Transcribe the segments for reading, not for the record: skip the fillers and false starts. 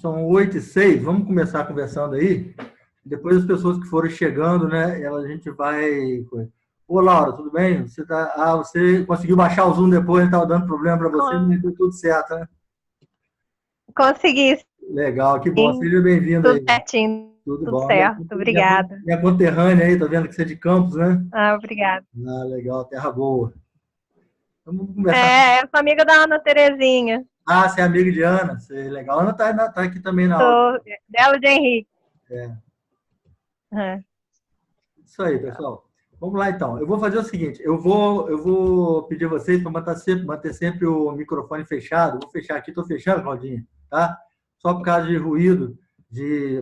são 8h06, vamos começar conversando aí. Depois as pessoas que foram chegando, né? A gente vai. Ô, Laura, tudo bem? Você conseguiu baixar o Zoom depois, estava dando problema para você, mas deu tudo certo, né? Consegui, Legal, que bom. sim. Seja bem-vindo Tudo aí. certinho, Tudo tudo bom. certo. Obrigada. Minha conterrânea aí, tá vendo que você é de Campos, né? Ah, obrigada. Ah, legal, terra boa. Vamos conversar. Eu sou amiga da Ana Terezinha. Ah, você é amiga de Ana, você é legal. Ana tá aqui também na aula. Sou dela de Henrique. É. Uhum. Isso aí, pessoal. Vamos lá, então. Eu vou fazer o seguinte, eu vou pedir a vocês para manter sempre o microfone fechado. Vou fechar aqui, estou fechando, Claudinha, tá? Só por causa de ruído,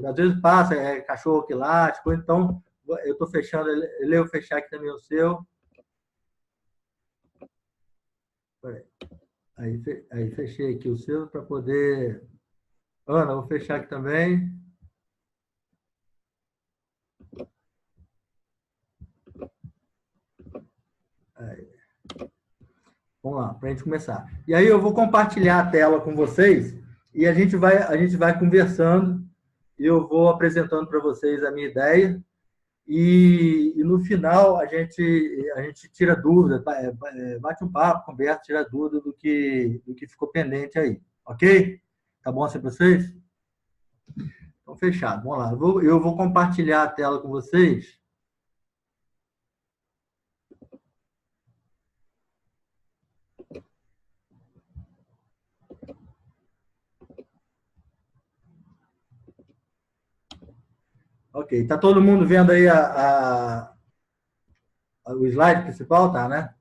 às vezes passa, cachorro que late, coisa, então eu estou fechando, ele eu fechar aqui também o seu. Aí fechei aqui o seu para poder... Ana, vou fechar aqui também. Aí. Vamos lá, para a gente começar. E aí eu vou compartilhar a tela com vocês e a gente vai conversando e eu vou apresentando para vocês a minha ideia e no final a gente tira dúvida, bate um papo, conversa, tira dúvida do que ficou pendente aí, ok? Tá bom assim para vocês? Então, fechado. Vamos lá. Eu vou compartilhar a tela com vocês. Ok. Tá todo mundo vendo aí o slide principal, tá, né?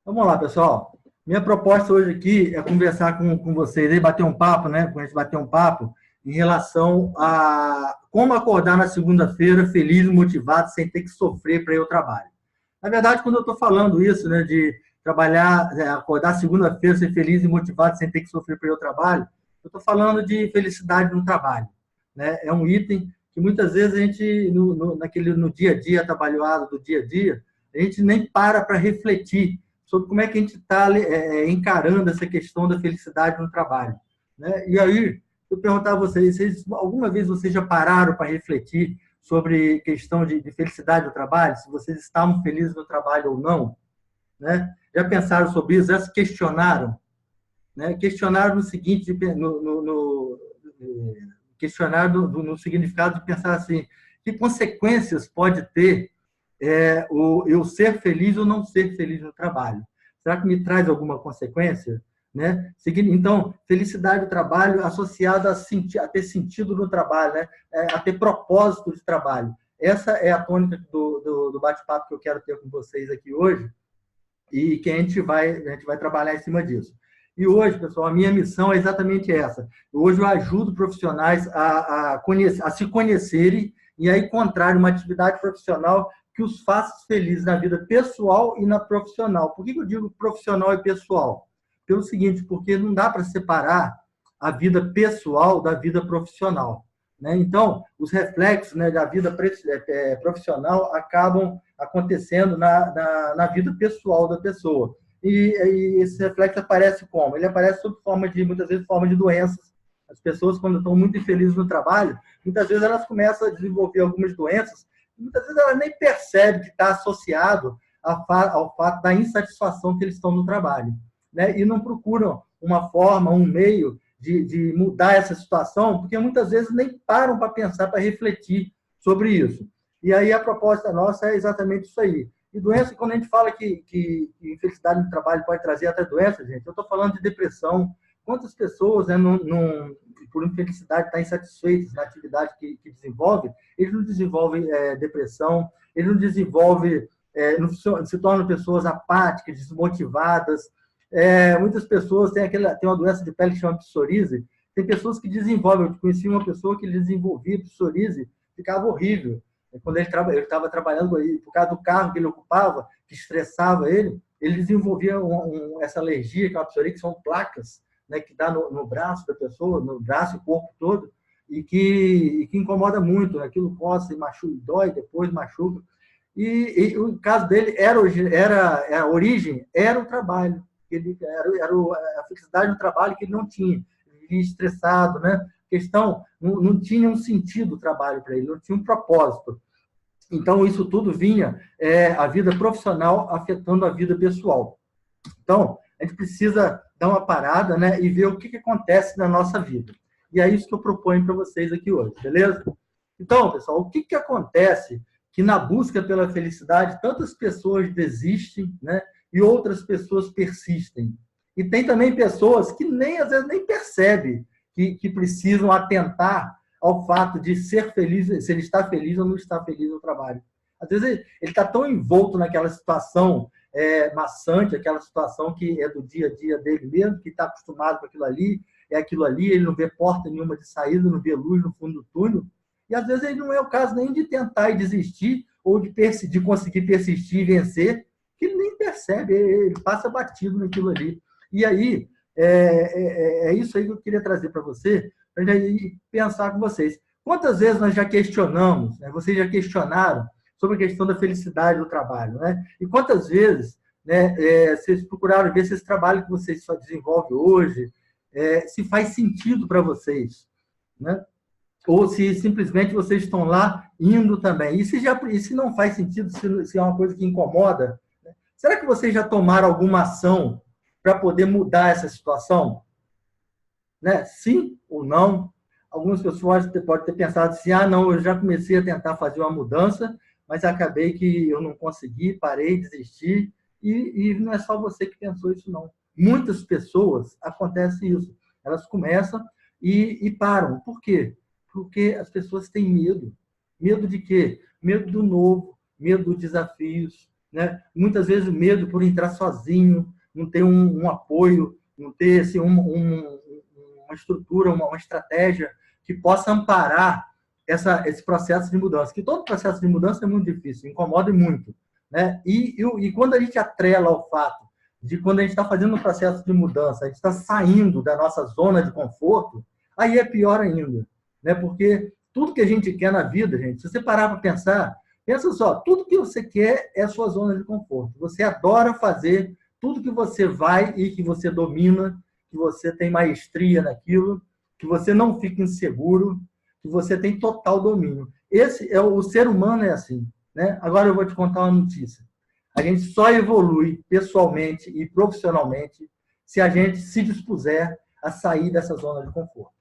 Vamos lá, pessoal. Minha proposta hoje aqui é conversar com vocês e bater um papo, né? Com a gente bater um papo em relação a como acordar na segunda-feira feliz e motivado sem ter que sofrer para ir ao trabalho. Na verdade, quando eu estou falando isso, né, de trabalhar, acordar segunda-feira, ser feliz e motivado sem ter que sofrer para ir ao trabalho, eu estou falando de felicidade no trabalho, né? É um item que muitas vezes a gente, no dia a dia, trabalhado do dia a dia, a gente nem para refletir sobre como é que a gente está encarando essa questão da felicidade no trabalho, né? E aí, eu perguntar a vocês, alguma vez vocês já pararam para refletir sobre questão de felicidade no trabalho, se vocês estavam felizes no trabalho ou não, né? Já pensaram sobre isso? Já se questionaram? Né? Questionaram no seguinte, questionaram no significado de pensar assim, que consequências pode ter eu ser feliz ou não ser feliz no trabalho? Será que me traz alguma consequência? Né? Então, felicidade do trabalho associada a ter sentido no trabalho, né? A ter propósito de trabalho. Essa é a tônica do bate-papo que eu quero ter com vocês aqui hoje e que a gente vai trabalhar em cima disso. E hoje, pessoal, a minha missão é exatamente essa. Hoje eu ajudo profissionais a se conhecerem e a encontrarem uma atividade profissional que os faça felizes na vida pessoal e na profissional. Por que eu digo profissional e pessoal? Pelo seguinte, porque não dá para separar a vida pessoal da vida profissional, né? Então, os reflexos, né, da vida profissional acabam acontecendo na vida pessoal da pessoa. E esse reflexo aparece como? Ele aparece sob muitas vezes, forma de doenças. As pessoas, quando estão muito infelizes no trabalho, muitas vezes elas começam a desenvolver algumas doenças, muitas vezes elas nem percebem que está associado ao fato da insatisfação que eles estão no trabalho, né? E não procuram uma forma, um meio de mudar essa situação, porque muitas vezes nem param para pensar, para refletir sobre isso. E aí a proposta nossa é exatamente isso aí. E doença, quando a gente fala que infelicidade no trabalho pode trazer até doença, gente, eu estou falando de depressão. Quantas pessoas, né, por infelicidade, estão insatisfeitas na atividade que desenvolve, eles não desenvolvem depressão, eles não desenvolvem, não se tornam pessoas apáticas, desmotivadas. Muitas pessoas têm uma doença de pele que chama psoríase. Tem pessoas que desenvolvem. Eu conheci uma pessoa que desenvolvia psoríase, ficava horrível. Quando ele estava trabalhando, por causa do carro que ele ocupava, que estressava ele desenvolvia essa alergia, que é uma psoríase, que são placas, né, que dá no braço da pessoa, no braço e corpo todo, e que incomoda muito. Né? Aquilo coça e machuca, dói, depois machuca. E o caso dele a origem era o trabalho. Era a felicidade do trabalho que ele não tinha. Ele vivia estressado, né? questão, não tinha um sentido o trabalho para ele, não tinha um propósito. Então, isso tudo vinha, a vida profissional afetando a vida pessoal. Então, a gente precisa dar uma parada, né, e ver o que acontece na nossa vida. E é isso que eu proponho para vocês aqui hoje, beleza? Então, pessoal, o que acontece que na busca pela felicidade, tantas pessoas desistem, né, e outras pessoas persistem. E tem também pessoas que às vezes nem percebem que precisam atentar ao fato de ser feliz, se ele está feliz ou não está feliz no trabalho. Às vezes ele está tão envolto naquela situação maçante, aquela situação que é do dia a dia dele mesmo, que está acostumado com aquilo ali, é aquilo ali, ele não vê porta nenhuma de saída, não vê luz no fundo do túnel, e às vezes ele não é o caso nem de tentar e desistir, ou de conseguir persistir e vencer, que ele nem percebe, ele passa batido naquilo ali. E aí, é isso aí que eu queria trazer para você, para pensar com vocês. Quantas vezes nós já questionamos, né? Vocês já questionaram sobre a questão da felicidade do trabalho, né? E quantas vezes, né, vocês procuraram ver se esse trabalho que vocês só desenvolvem hoje se faz sentido para vocês, né? Ou se simplesmente vocês estão lá indo também. E se não faz sentido, se é uma coisa que incomoda, né? Será que vocês já tomaram alguma ação para poder mudar essa situação? Né? Sim ou não? Algumas pessoas podem ter pensado assim, não, eu já comecei a tentar fazer uma mudança, mas acabei que eu não consegui, parei, desisti, e não é só você que pensou isso, não. Muitas pessoas acontece isso. Elas começam e param. Por quê? Porque as pessoas têm medo. Medo de quê? Medo do novo, medo dos desafios, né? Muitas vezes medo por entrar sozinho, não ter um apoio, não ter assim, uma estrutura, uma estratégia que possa amparar esse processo de mudança. Que todo processo de mudança é muito difícil, incomoda muito, né? E quando a gente atrela ao fato de quando a gente está fazendo um processo de mudança, a gente está saindo da nossa zona de conforto, aí é pior ainda, né? Porque tudo que a gente quer na vida, gente, se você parar para pensar, pensa só, tudo que você quer é a sua zona de conforto. Você adora fazer tudo que você vai e que você domina, que você tem maestria naquilo, que você não fica inseguro, que você tem total domínio. O ser humano é assim, né? Agora eu vou te contar uma notícia. A gente só evolui pessoalmente e profissionalmente se a gente se dispuser a sair dessa zona de conforto.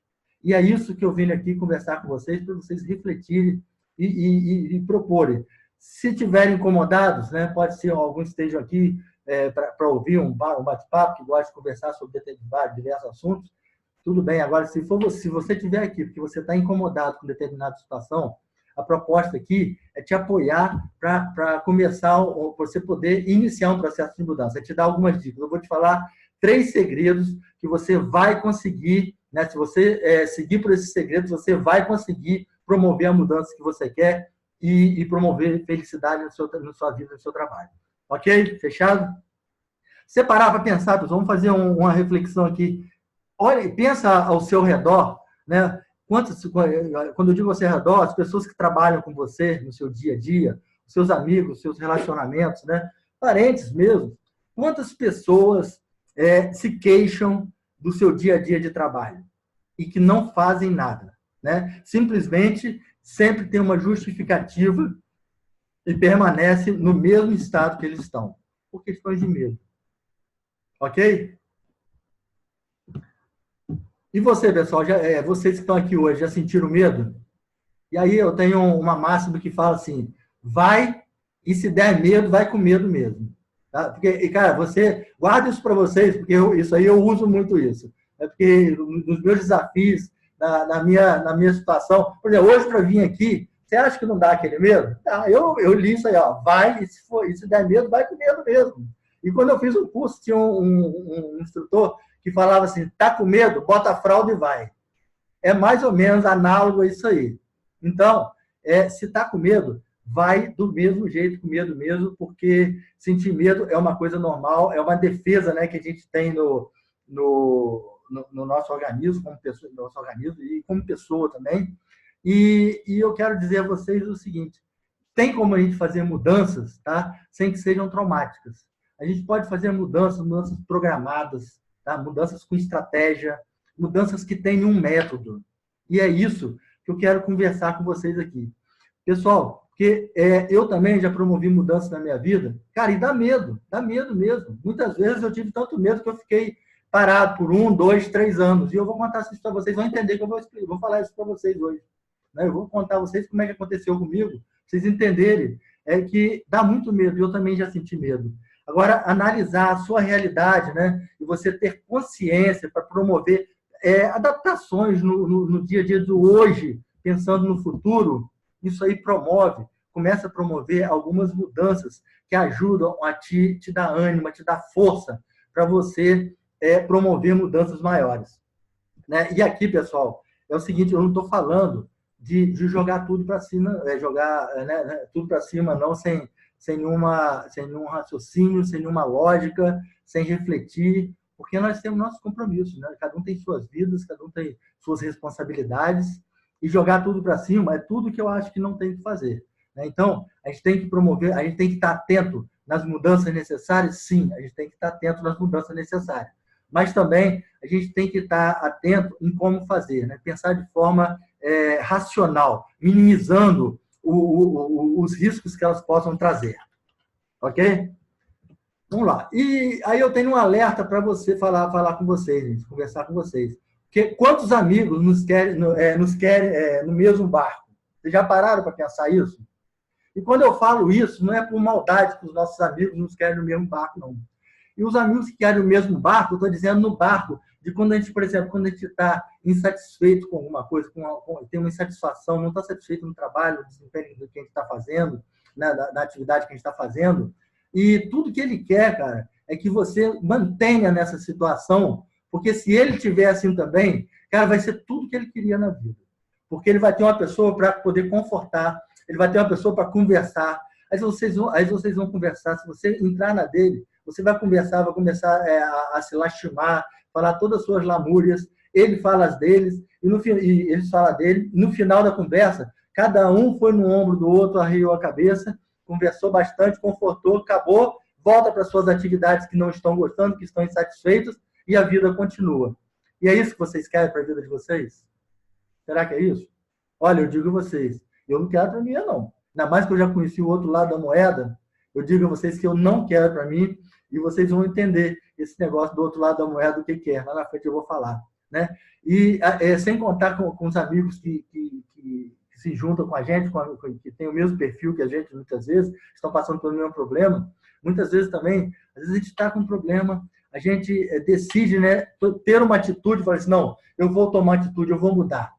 E é isso que eu vim aqui conversar com vocês, para vocês refletirem e proporem. Se estiverem incomodados, né, pode ser alguns estejam aqui para ouvir um bate-papo, que gosta de conversar sobre diversos assuntos, tudo bem. Agora, se você estiver aqui porque você está incomodado com determinada situação, a proposta aqui é te apoiar para começar, você poder iniciar um processo de mudança, é te dar algumas dicas. Eu vou te falar 3 segredos que você vai conseguir, né? Se você seguir por esses segredos, você vai conseguir promover a mudança que você quer e promover felicidade na sua vida, no seu trabalho. Ok? Fechado? Se parar para pensar, pessoal, vamos fazer uma reflexão aqui. Olha, pensa ao seu redor, né? Quando eu digo ao seu redor, as pessoas que trabalham com você no seu dia a dia, seus amigos, seus relacionamentos, né? Parentes mesmo. Quantas pessoas se queixam do seu dia a dia de trabalho e que não fazem nada, né? Simplesmente sempre tem uma justificativa e permanece no mesmo estado que eles estão, por questões de medo. Ok? E você, pessoal, vocês que estão aqui hoje, já sentiram medo? E aí eu tenho uma máxima que fala assim, vai, e se der medo, vai com medo mesmo. Tá? Porque, cara, você guarda isso para vocês, porque isso aí eu uso muito isso. Porque nos meus desafios, na minha situação, por exemplo, hoje para vir aqui, você acha que não dá aquele medo? Tá, eu li isso aí, ó, vai, e se der medo, vai com medo mesmo. E quando eu fiz um curso, tinha um instrutor que falava assim, tá com medo? Bota a fralda e vai. É mais ou menos análogo a isso aí. Então, se está com medo, vai do mesmo jeito, com medo mesmo, porque sentir medo é uma coisa normal, é uma defesa, né, que a gente tem no nosso organismo, como pessoa, no nosso organismo e como pessoa também. E eu quero dizer a vocês o seguinte, tem como a gente fazer mudanças, tá, sem que sejam traumáticas. A gente pode fazer mudanças programadas, tá, mudanças com estratégia, mudanças que têm um método. E é isso que eu quero conversar com vocês aqui. Pessoal, porque eu também já promovi mudanças na minha vida, cara, e dá medo mesmo. Muitas vezes eu tive tanto medo que eu fiquei parado por 1, 2, 3 anos. E eu vou contar isso para vocês, vão entender que eu vou falar isso para vocês hoje. Eu vou contar a vocês como é que aconteceu comigo, pra vocês entenderem que dá muito medo, e eu também já senti medo. Agora, analisar a sua realidade, né? E você ter consciência para promover adaptações no dia a dia do hoje, pensando no futuro, isso aí começa a promover algumas mudanças que ajudam a te dar ânimo, a te dar força para você promover mudanças maiores. Né? E aqui, pessoal, é o seguinte, eu não estou falando de jogar tudo para cima, jogar tudo para cima, não, sem nenhum raciocínio, sem nenhuma lógica, sem refletir, porque nós temos nossos compromissos, né? Cada um tem suas vidas, cada um tem suas responsabilidades, e jogar tudo para cima é tudo que eu acho que não tem que fazer. Né? Então, a gente tem que promover, a gente tem que estar atento nas mudanças necessárias, sim, a gente tem que estar atento nas mudanças necessárias. Mas também a gente tem que estar atento em como fazer, né? Pensar de forma racional, minimizando os riscos que elas possam trazer. Ok? Vamos lá. E aí eu tenho um alerta para você falar com vocês, gente, conversar com vocês. Porque quantos amigos nos querem no mesmo barco? Vocês já pararam para pensar isso? E quando eu falo isso, não é por maldade que os nossos amigos nos querem no mesmo barco, não. E os amigos que querem o mesmo barco, eu estou dizendo no barco, de quando a gente, por exemplo, quando a gente está insatisfeito com alguma coisa, tem uma insatisfação, não está satisfeito no trabalho, no desempenho do que a gente está fazendo, né, da atividade que a gente está fazendo, e tudo que ele quer, cara, é que você mantenha nessa situação, porque se ele tiver assim também, cara, vai ser tudo que ele queria na vida. Porque ele vai ter uma pessoa para poder confortar, ele vai ter uma pessoa para conversar, aí vocês vão conversar, se você entrar na dele, você vai começar a se lastimar, falar todas as suas lamúrias, ele fala as deles, e eles falam dele, e no final da conversa, cada um foi no ombro do outro, arriou a cabeça, conversou bastante, confortou, acabou, volta para suas atividades que não estão gostando, que estão insatisfeitos, e a vida continua. E é isso que vocês querem para a vida de vocês? Será que é isso? Olha, eu digo a vocês, eu não quero para mim, não. Ainda mais que eu já conheci o outro lado da moeda, eu digo a vocês que eu não quero para mim, e vocês vão entender esse negócio do outro lado da moeda, o que é. Lá na frente eu vou falar. Né? E sem contar com os amigos que se juntam com a gente, que tem o mesmo perfil que a gente, muitas vezes, estão passando pelo mesmo problema. Muitas vezes também, às vezes a gente está com um problema, a gente decide, né, ter uma atitude, fala assim, não, eu vou tomar atitude, eu vou mudar.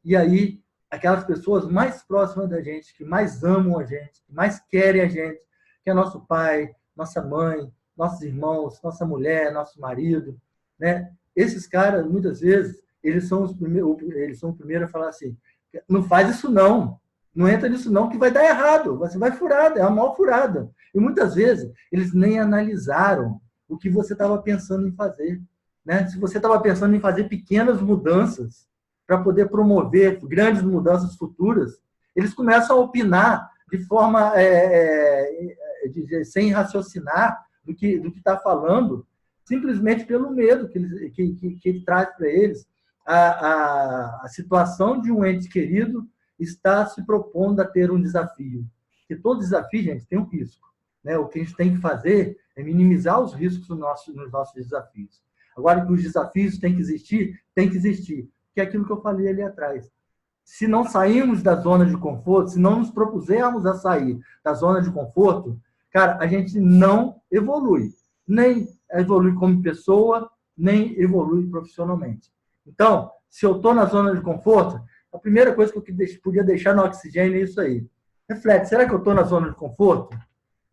E aí, aquelas pessoas mais próximas da gente, que mais amam a gente, que mais querem a gente, que é nosso pai, nossa mãe, nossos irmãos, nossa mulher, nosso marido, né? Esses caras, muitas vezes, eles são os primeiros a falar assim, não faz isso não entra nisso não, que vai dar errado, você vai furada, é uma mal furada. E muitas vezes, eles nem analisaram o que você estava pensando em fazer. Né? Se você estava pensando em fazer pequenas mudanças para poder promover grandes mudanças futuras, eles começam a opinar de forma sem raciocinar do que está falando, simplesmente pelo medo que ele traz para eles. A situação de um ente querido está se propondo a ter um desafio. Porque todo desafio, gente, tem um risco. Né? O que a gente tem que fazer é minimizar os riscos nos nossos desafios. Agora, que os desafios têm que existir, que é aquilo que eu falei ali atrás. Se não sairmos da zona de conforto, se não nos propusermos a sair da zona de conforto, cara, a gente não evolui. Nem evolui como pessoa, nem evolui profissionalmente. Então, se eu estou na zona de conforto, a primeira coisa que eu podia deixar no oxigênio é isso aí. Reflete, será que eu estou na zona de conforto?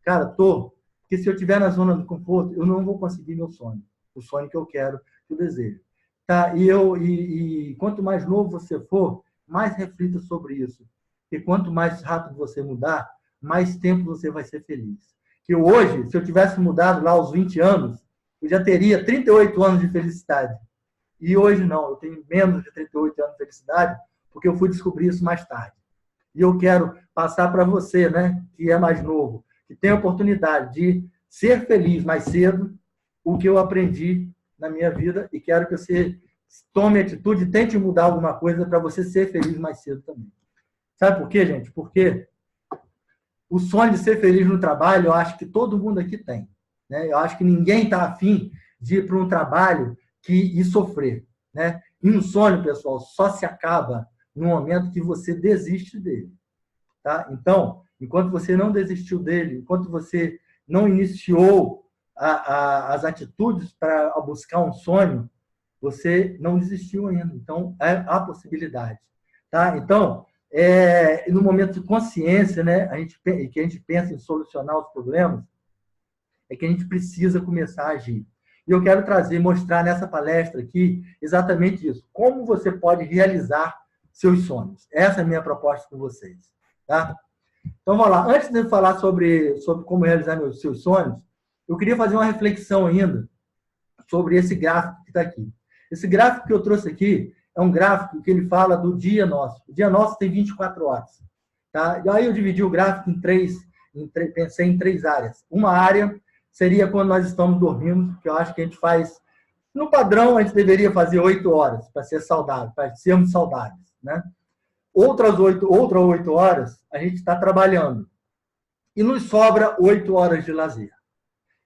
Cara, estou. Porque se eu estiver na zona de conforto, eu não vou conseguir meu sonho. O sonho que eu quero, que eu desejo. Tá? E quanto mais novo você for, mais reflita sobre isso. Porque quanto mais rápido você mudar, mais tempo você vai ser feliz. Que hoje, se eu tivesse mudado lá aos 20 anos, eu já teria 38 anos de felicidade. E hoje não, eu tenho menos de 38 anos de felicidade, porque eu fui descobrir isso mais tarde. E eu quero passar para você, né, que é mais novo, que tem a oportunidade de ser feliz mais cedo, o que eu aprendi na minha vida, e quero que você tome atitude, tente mudar alguma coisa para você ser feliz mais cedo também. Sabe por quê, gente? Porque o sonho de ser feliz no trabalho, eu acho que todo mundo aqui tem, né? Eu acho que ninguém está afim de ir para um trabalho e sofrer, né? E um sonho, pessoal, só se acaba no momento que você desiste dele, tá? Então, enquanto você não desistiu dele, enquanto você não iniciou as atitudes para buscar um sonho, você não desistiu ainda. Então, há possibilidade, tá? Então, no momento de consciência, né, que a gente pensa em solucionar os problemas, é que a gente precisa começar a agir. E eu quero mostrar nessa palestra aqui exatamente isso. Como você pode realizar seus sonhos. Essa é a minha proposta com vocês, tá? Então, vamos lá. Antes de falar sobre como realizar seus sonhos, eu queria fazer uma reflexão ainda sobre esse gráfico que está aqui. Esse gráfico que eu trouxe aqui é um gráfico que ele fala do dia nosso. O dia nosso tem 24 horas. Tá? E aí eu dividi o gráfico pensei em 3 áreas. Uma área seria quando nós estamos dormindo, que eu acho que a gente faz, no padrão, a gente deveria fazer 8 horas para ser saudável, para sermos saudáveis, né? Outras 8 horas, a gente está trabalhando. E nos sobra 8 horas de lazer.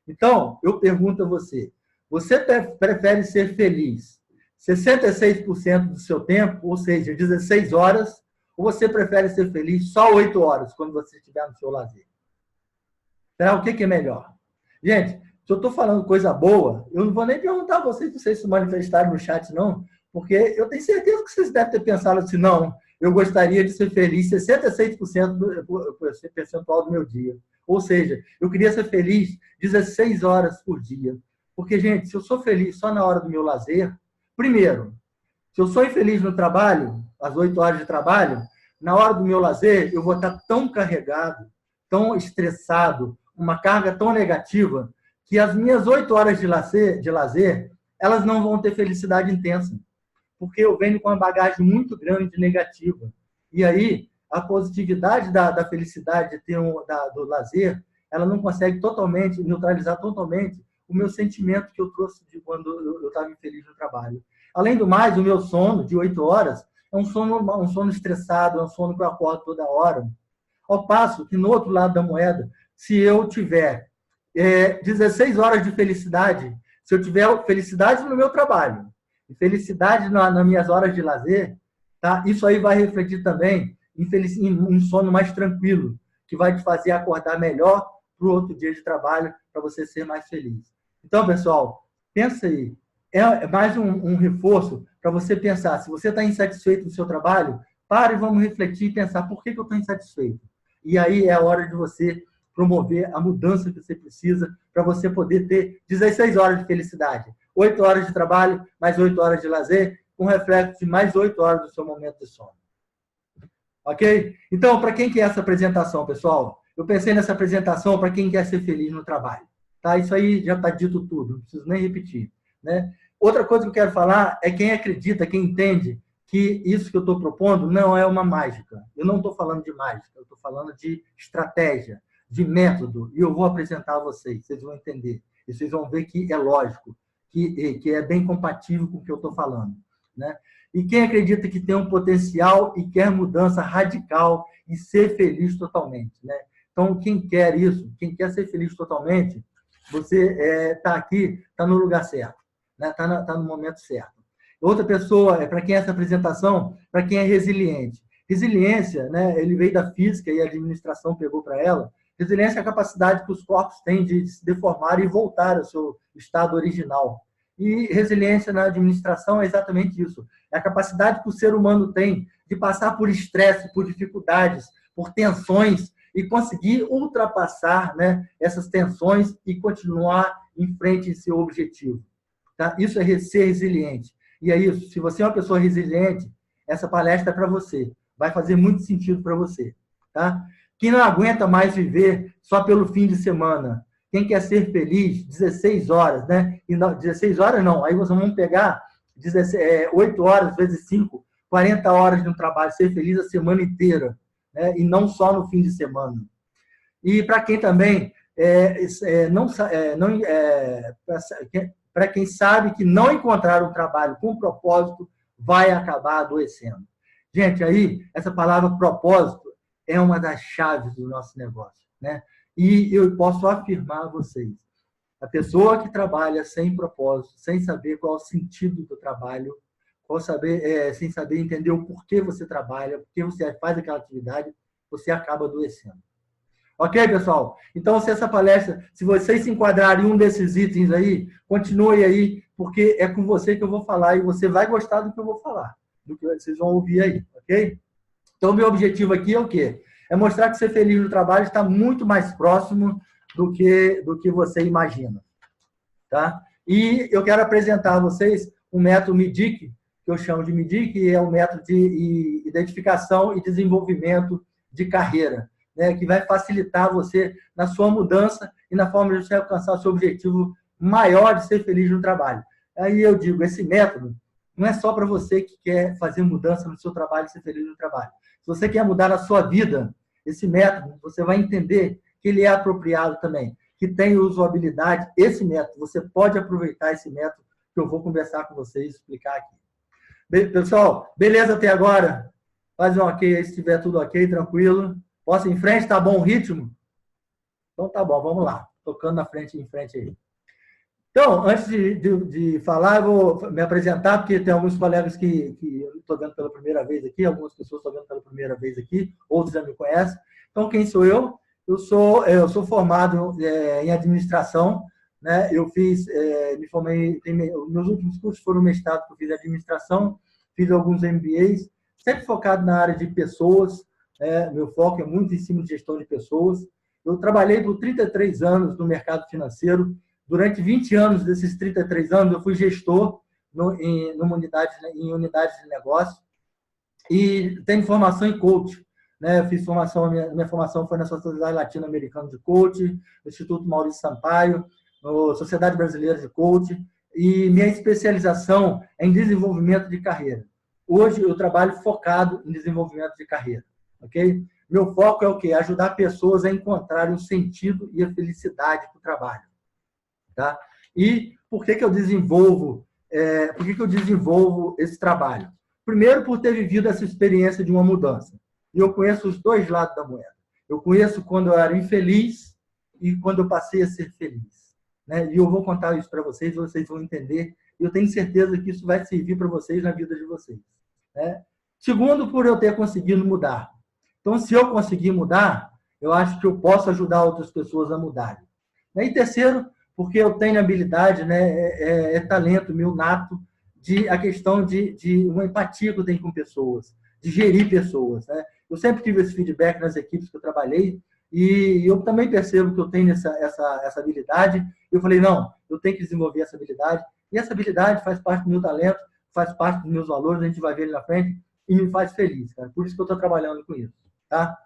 Então, eu pergunto a você, você prefere ser feliz 66% do seu tempo, ou seja, 16 horas, ou você prefere ser feliz só 8 horas, quando você estiver no seu lazer? Será o que é melhor? Gente, se eu estou falando coisa boa, eu não vou nem perguntar a vocês se vocês se manifestarem no chat, não, porque eu tenho certeza que vocês devem ter pensado assim, não, eu gostaria de ser feliz 66% do percentual do meu dia. Ou seja, eu queria ser feliz 16 horas por dia. Porque, gente, se eu sou feliz só na hora do meu lazer, primeiro, se eu sou infeliz no trabalho, às 8 horas de trabalho, na hora do meu lazer, eu vou estar tão carregado, tão estressado, uma carga tão negativa, que as minhas 8 horas de lazer, elas não vão ter felicidade intensa. Porque eu venho com uma bagagem muito grande negativa. E aí, a positividade da felicidade do lazer, ela não consegue neutralizar totalmente o meu sentimento que eu trouxe de quando eu estava infeliz no trabalho. Além do mais, o meu sono de 8 horas é um sono estressado, é um sono que eu acordo toda hora. Ao passo que, no outro lado da moeda, se eu tiver 16 horas de felicidade, se eu tiver felicidade no meu trabalho, e felicidade nas minhas horas de lazer, tá? Isso aí vai refletir também em um sono mais tranquilo, que vai te fazer acordar melhor para o outro dia de trabalho, para você ser mais feliz. Então, pessoal, pensa aí. É mais um reforço para você pensar. Se você está insatisfeito no seu trabalho, pare e vamos refletir e pensar por que eu estou insatisfeito. E aí é a hora de você promover a mudança que você precisa para você poder ter 16 horas de felicidade. 8 horas de trabalho, mais 8 horas de lazer, com reflexo de mais 8 horas do seu momento de sono. Ok? Então, para quem quer essa apresentação, pessoal? Eu pensei nessa apresentação para quem quer ser feliz no trabalho. Tá? Isso aí já está dito tudo, não preciso nem repetir, né? Outra coisa que eu quero falar é quem acredita, quem entende que isso que eu estou propondo não é uma mágica. Eu não estou falando de mágica, eu estou falando de estratégia, de método, e eu vou apresentar a vocês, vocês vão entender. E vocês vão ver que é lógico, que é bem compatível com o que eu estou falando, né? E quem acredita que tem um potencial e quer mudança radical e ser feliz totalmente, né? Então, quem quer isso, quem quer ser feliz totalmente, você está aqui, está no lugar certo, né? Tá no momento certo. Outra pessoa, para quem é essa apresentação, para quem é resiliente. Resiliência, né? Ele veio da física e a administração pegou para ela. Resiliência é a capacidade que os corpos têm de se deformar e voltar ao seu estado original. E resiliência na administração é exatamente isso. É a capacidade que o ser humano tem de passar por estresse, por dificuldades, por tensões e conseguir ultrapassar, né, essas tensões e continuar em frente em seu objetivo. Tá? Isso é ser resiliente. E é isso. Se você é uma pessoa resiliente, essa palestra é para você. Vai fazer muito sentido para você. Tá? Quem não aguenta mais viver só pelo fim de semana, quem quer ser feliz, 16 horas, né? E não, 16 horas não, aí vamos pegar 8 horas vezes 5, 40 horas no trabalho, ser feliz a semana inteira, né? E não só no fim de semana. E para quem também para quem sabe que não encontrar um trabalho com propósito vai acabar adoecendo. Gente, aí, essa palavra propósito é uma das chaves do nosso negócio, né? E eu posso afirmar a vocês, a pessoa que trabalha sem propósito, sem saber qual é o sentido do trabalho, sem saber entender o porquê você trabalha, porquê você faz aquela atividade, você acaba adoecendo. Ok, pessoal? Então, se essa palestra, se vocês se enquadrarem em um desses itens aí, continue aí, porque é com você que eu vou falar e você vai gostar do que eu vou falar, do que vocês vão ouvir aí, ok? Então, meu objetivo aqui é o quê? É mostrar que ser feliz no trabalho está muito mais próximo do que você imagina, tá? E eu quero apresentar a vocês o método MIDIC, que eu chamo de MIDIC, que é um método de identificação e desenvolvimento de carreira, né, que vai facilitar você na sua mudança e na forma de você alcançar o seu objetivo maior de ser feliz no trabalho. Aí eu digo, esse método não é só para você que quer fazer mudança no seu trabalho e ser feliz no trabalho. Se você quer mudar a sua vida, esse método, você vai entender que ele é apropriado também, que tem usabilidade. Esse método, você pode aproveitar esse método que eu vou conversar com vocês e explicar aqui. Pessoal, beleza até agora? Faz um ok aí, se estiver tudo ok, tranquilo. Posso ir em frente? Tá bom o ritmo? Então tá bom, vamos lá. Tocando em frente aí. Então, antes de falar, eu vou me apresentar, porque tem alguns colegas que eu estou vendo pela primeira vez aqui, algumas pessoas estão vendo pela primeira vez aqui, outros já me conhecem. Então, quem sou eu? Eu sou formado em administração, né? Eu me formei, meus últimos cursos foram mestrado que eu fiz em administração, fiz alguns MBAs, sempre focado na área de pessoas, meu foco é muito em cima de gestão de pessoas. Eu trabalhei por 33 anos no mercado financeiro. Durante 20 anos desses 33 anos, eu fui gestor em unidades de negócio e tenho formação em coach. Né? Eu fiz minha formação foi na Sociedade Latino-Americana de Coach, no Instituto Maurício Sampaio, na Sociedade Brasileira de Coach, e minha especialização é em desenvolvimento de carreira. Hoje eu trabalho focado em desenvolvimento de carreira. Okay? Meu foco é o quê? Ajudar pessoas a encontrarem o sentido e a felicidade do trabalho. Tá? E por que eu desenvolvo esse trabalho? Primeiro, por ter vivido essa experiência de uma mudança. E eu conheço os dois lados da moeda. Eu conheço quando eu era infeliz e quando eu passei a ser feliz. Né? E eu vou contar isso para vocês vão entender. E eu tenho certeza que isso vai servir para vocês na vida de vocês. Né? Segundo, por eu ter conseguido mudar. Então, se eu conseguir mudar, eu acho que eu posso ajudar outras pessoas a mudarem. E terceiro, porque eu tenho habilidade, né, talento meu nato, a questão de uma empatia que eu tenho com pessoas, de gerir pessoas. Né? Eu sempre tive esse feedback nas equipes que eu trabalhei e eu também percebo que eu tenho essa habilidade. Eu falei, não, eu tenho que desenvolver essa habilidade. E essa habilidade faz parte do meu talento, faz parte dos meus valores, a gente vai ver ele na frente e me faz feliz. Cara. Por isso que eu estou trabalhando com isso. Tá?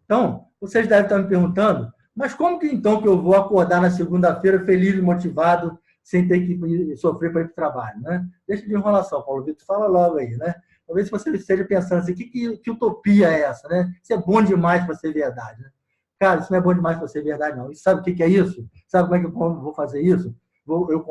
Então, vocês devem estar me perguntando, mas como que então que eu vou acordar na segunda-feira feliz e motivado, sem ter que sofrer para ir para o trabalho? Né? Deixa de enrolação, Paulo Vitor, fala logo aí. Né? Talvez você esteja pensando assim, que utopia é essa? Né? Isso é bom demais para ser verdade. Né? Cara, isso não é bom demais para ser verdade, não. E sabe o que é isso? Sabe como é que eu vou fazer isso? Eu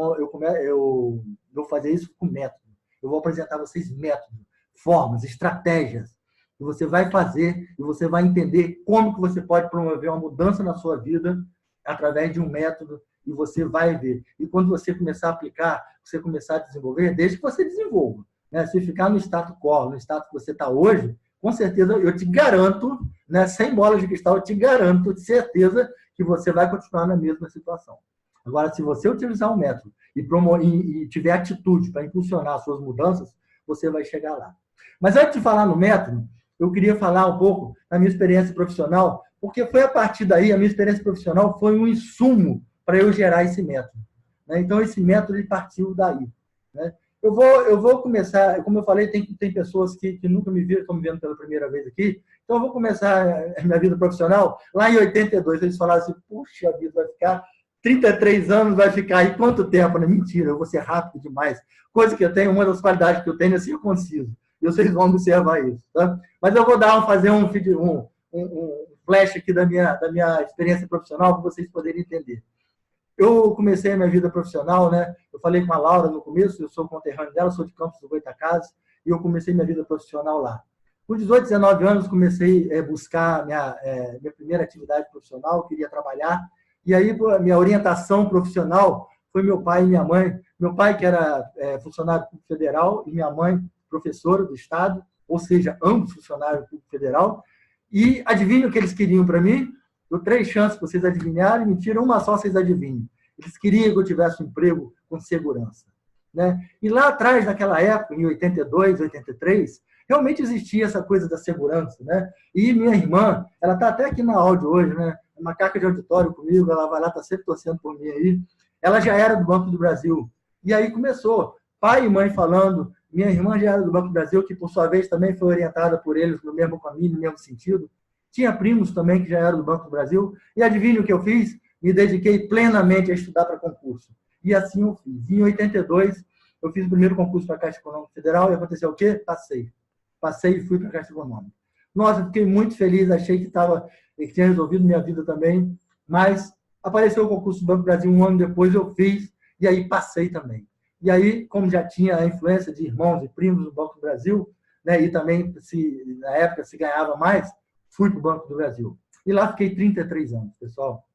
vou fazer isso com método. Eu vou apresentar a vocês métodos, formas, estratégias que você vai fazer e você vai entender como que você pode promover uma mudança na sua vida através de um método e você vai ver. E quando você começar a aplicar, você começar a desenvolver, desde que você desenvolva. Né? Se ficar no status quo, no status que você está hoje, com certeza eu te garanto, né, sem bola de cristal, eu te garanto de certeza que você vai continuar na mesma situação. Agora, se você utilizar um método e tiver atitude para impulsionar as suas mudanças, você vai chegar lá. Mas antes de falar no método, eu queria falar um pouco da minha experiência profissional, porque foi a partir daí, a minha experiência profissional foi um insumo para eu gerar esse método. Né? Então, esse método ele partiu daí. Né? Eu vou começar, como eu falei, tem pessoas que nunca me viram, estão me vendo pela primeira vez aqui, então eu vou começar a minha vida profissional. Lá em 82, eles falaram assim, puxa vida, vai ficar 33 anos, vai ficar aí quanto tempo? Né? Mentira, eu vou ser rápido demais. Coisa que eu tenho, uma das qualidades que eu tenho é ser conciso. E vocês vão observar isso. Tá? Mas eu vou fazer um flash aqui da minha experiência profissional para vocês poderem entender. eu comecei a minha vida profissional, né? Eu falei com a Laura no começo, eu sou conterrâneo dela, sou de Campos do Goytacazes, e eu comecei minha vida profissional lá. Com 18, 19 anos, comecei a buscar minha primeira atividade profissional, queria trabalhar, e aí minha orientação profissional foi meu pai e minha mãe. Meu pai, que era funcionário público federal, e minha mãe, professora do Estado, ou seja, ambos funcionários público federal, e adivinha o que eles queriam para mim? Dou 3 chances para vocês adivinharem, mentira, uma só vocês adivinham. Eles queriam que eu tivesse um emprego com segurança. Né? E lá atrás, naquela época, em 82, 83, realmente existia essa coisa da segurança. Né? E minha irmã, ela está até aqui na áudio hoje, né? Macaca de auditório comigo, ela vai lá, está sempre torcendo por mim aí. Ela já era do Banco do Brasil. E aí começou, pai e mãe falando, minha irmã já era do Banco do Brasil, que por sua vez também foi orientada por eles no mesmo caminho, no mesmo sentido. Tinha primos também que já eram do Banco do Brasil. E adivinha o que eu fiz? Me dediquei plenamente a estudar para concurso. E assim eu fiz. Em 82, eu fiz o primeiro concurso para a Caixa Econômica Federal e aconteceu o quê? Passei. Passei e fui para a Caixa Econômica. Nossa, eu fiquei muito feliz, achei que tinha resolvido minha vida também, mas apareceu o concurso do Banco do Brasil 1 ano depois, eu fiz, e aí passei também. E aí, como já tinha a influência de irmãos e primos do Banco do Brasil, né, e também, na época, se ganhava mais, fui para o Banco do Brasil. E lá fiquei 33 anos, pessoal.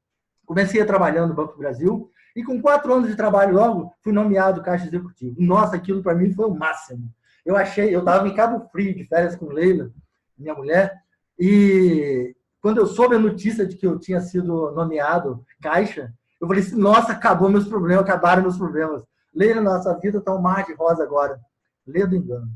Comecei a trabalhar no Banco do Brasil e com 4 anos de trabalho logo, fui nomeado Caixa Executivo. Nossa, aquilo para mim foi o máximo. Eu estava em Cabo Frio, de férias com Leila, minha mulher, e quando eu soube a notícia de que eu tinha sido nomeado Caixa, eu falei assim, nossa, acabaram meus problemas. Leila, nossa vida está um mar de rosa agora. Lê do engano.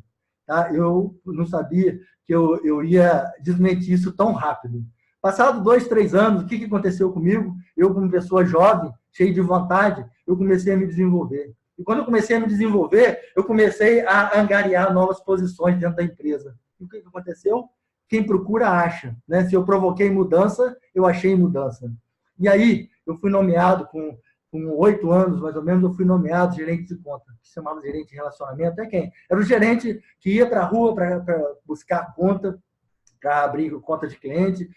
Tá? Eu não sabia que eu ia desmentir isso tão rápido. Passado 2, 3 anos, o que aconteceu comigo? Eu, como pessoa jovem, cheia de vontade, eu comecei a me desenvolver. E quando eu comecei a me desenvolver, eu comecei a angariar novas posições dentro da empresa. E o que aconteceu? Quem procura, acha. Né? Se eu provoquei mudança, eu achei mudança. E aí, eu fui nomeado com 8 anos, mais ou menos, eu fui nomeado gerente de conta, que se chamava gerente de relacionamento. É quem? Era o gerente que ia para a rua para buscar conta, para abrir conta de cliente,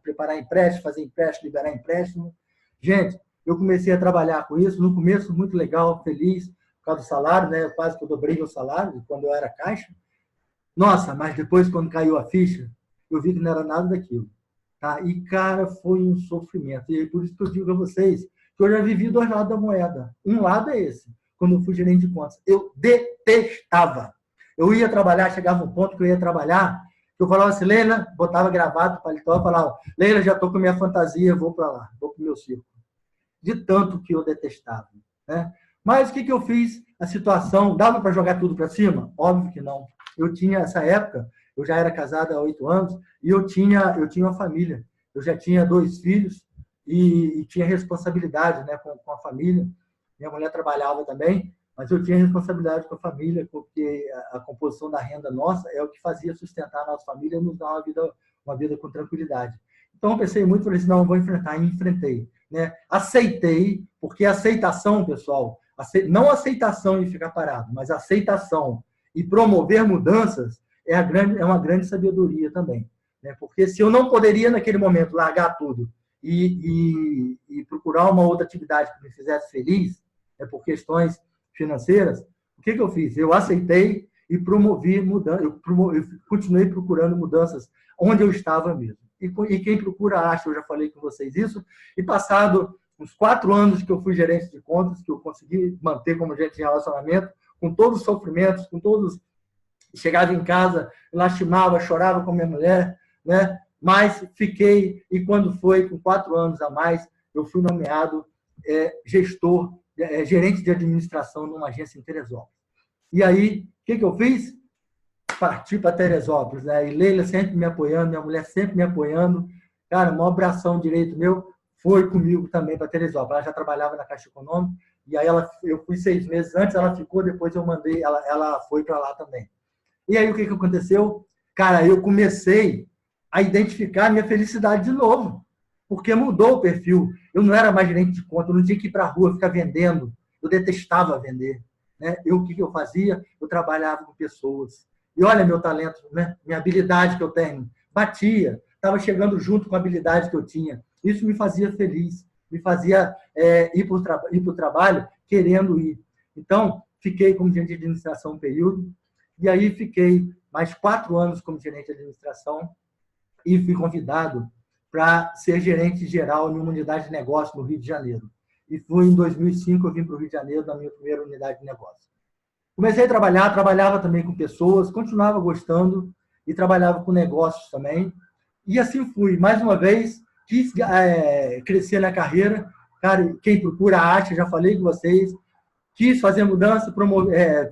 preparar empréstimo, fazer empréstimo, liberar empréstimo. Gente, eu comecei a trabalhar com isso, no começo muito legal, feliz, por causa do salário, né? Quase que eu dobrei meu salário quando eu era caixa. Nossa, mas depois, quando caiu a ficha, eu vi que não era nada daquilo. Tá? E, cara, foi um sofrimento. E é por isso que eu digo a vocês que eu já vivi 2 lados da moeda. Um lado é esse, quando eu fui gerente de contas. Eu detestava. Eu ia trabalhar, chegava um ponto que eu ia trabalhar, eu falava assim, Leila, botava gravata, paletó, e falava, Leila, já estou com a minha fantasia, vou para lá, vou para o meu circo. De tanto que eu detestava. Né? Mas o que eu fiz? A situação, dava para jogar tudo para cima? Óbvio que não. Eu tinha, essa época, eu já era casado há 8 anos, e eu tinha uma família. Eu já tinha 2 filhos e tinha responsabilidade, né, com a família. Minha mulher trabalhava também, mas eu tinha responsabilidade com a família, porque a composição da renda nossa é o que fazia sustentar a nossa família e nos dar uma vida com tranquilidade. Então, eu pensei muito, falei assim, não, eu vou enfrentar, e enfrentei. Né? Aceitei, porque aceitação, pessoal, não aceitação e ficar parado, mas aceitação e promover mudanças é uma grande sabedoria também. Né? Porque se eu não poderia, naquele momento, largar tudo e procurar uma outra atividade que me fizesse feliz, por questões financeiras, o que eu fiz? Eu aceitei e promovi mudanças, eu continuei procurando mudanças onde eu estava mesmo. E quem procura acha, eu já falei com vocês isso, e passado uns 4 anos que eu fui gerente de contas, que eu consegui manter como gerente de relacionamento, com todos os sofrimentos, com todos... Chegava em casa, lastimava, chorava com minha mulher, né? Mas fiquei, e quando foi, com 4 anos a mais, eu fui nomeado gerente de administração numa agência em Teresópolis. E aí, o que eu fiz? Parti para Teresópolis, né? E Leila sempre me apoiando, minha mulher sempre me apoiando. Cara, o maior bração direito meu foi comigo também para Teresópolis. Ela já trabalhava na Caixa Econômica, e aí eu fui 6 meses antes, ela ficou, depois eu mandei, ela foi para lá também. E aí o que aconteceu? Cara, eu comecei a identificar a minha felicidade de novo, porque mudou o perfil. Eu não era mais gerente de conta, eu não tinha que ir para a rua ficar vendendo. Eu detestava vender. Né? O que eu fazia? Eu trabalhava com pessoas. E olha meu talento, né? Minha habilidade que eu tenho. Batia, estava chegando junto com a habilidade que eu tinha. Isso me fazia feliz. me fazia ir para o trabalho querendo ir. Então, fiquei como gerente de administração um período, e aí fiquei mais 4 anos como gerente de administração e fui convidado para ser gerente geral em uma unidade de negócio no Rio de Janeiro. E fui em 2005, eu vim para o Rio de Janeiro na minha primeira unidade de negócio. Comecei a trabalhar, trabalhava também com pessoas, continuava gostando e trabalhava com negócios também. E assim fui. Mais uma vez, quis crescer na carreira. Cara, quem procura acha, já falei com vocês. Quis fazer mudança, promover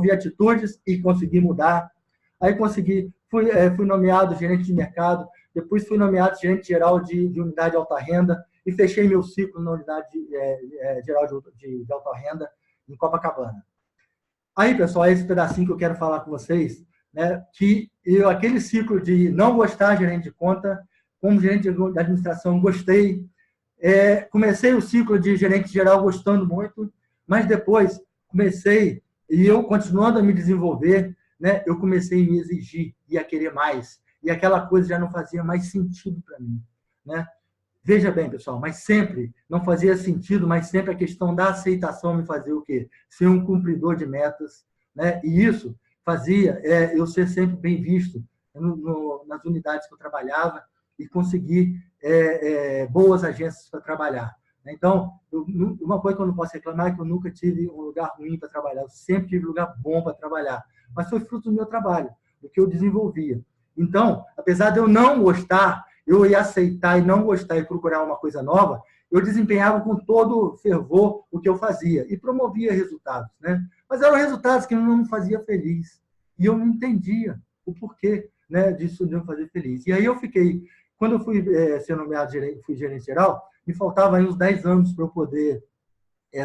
atitudes e consegui mudar. Aí consegui, fui nomeado gerente de mercado, depois fui nomeado gerente geral de unidade de alta renda e fechei meu ciclo na unidade geral de alta renda em Copacabana. Aí, pessoal, é esse pedacinho que eu quero falar com vocês, né, que aquele ciclo de não gostar de gerente de conta, como gerente de administração, gostei. Comecei o ciclo de gerente geral gostando muito, mas depois comecei, e eu continuando a me desenvolver, né, eu comecei a me exigir e a querer mais. E aquela coisa já não fazia mais sentido para mim, né? Veja bem, pessoal, mas sempre, não fazia sentido, mas sempre a questão da aceitação me fazia o quê? Ser um cumpridor de metas, né? E isso fazia eu ser sempre bem visto nas unidades que eu trabalhava e conseguir boas agências para trabalhar. Então, uma coisa que eu não posso reclamar é que eu nunca tive um lugar ruim para trabalhar, eu sempre tive um lugar bom para trabalhar, mas foi fruto do meu trabalho, do que eu desenvolvia. Então, apesar de eu não gostar, eu ia aceitar e não gostar e procurar uma coisa nova, eu desempenhava com todo fervor o que eu fazia e promovia resultados, né? Mas eram resultados que não me faziam feliz. E eu não entendia o porquê, né, disso não me fazer feliz. E aí eu fiquei, quando eu fui ser nomeado fui gerente geral, me faltava aí uns 10 anos para eu poder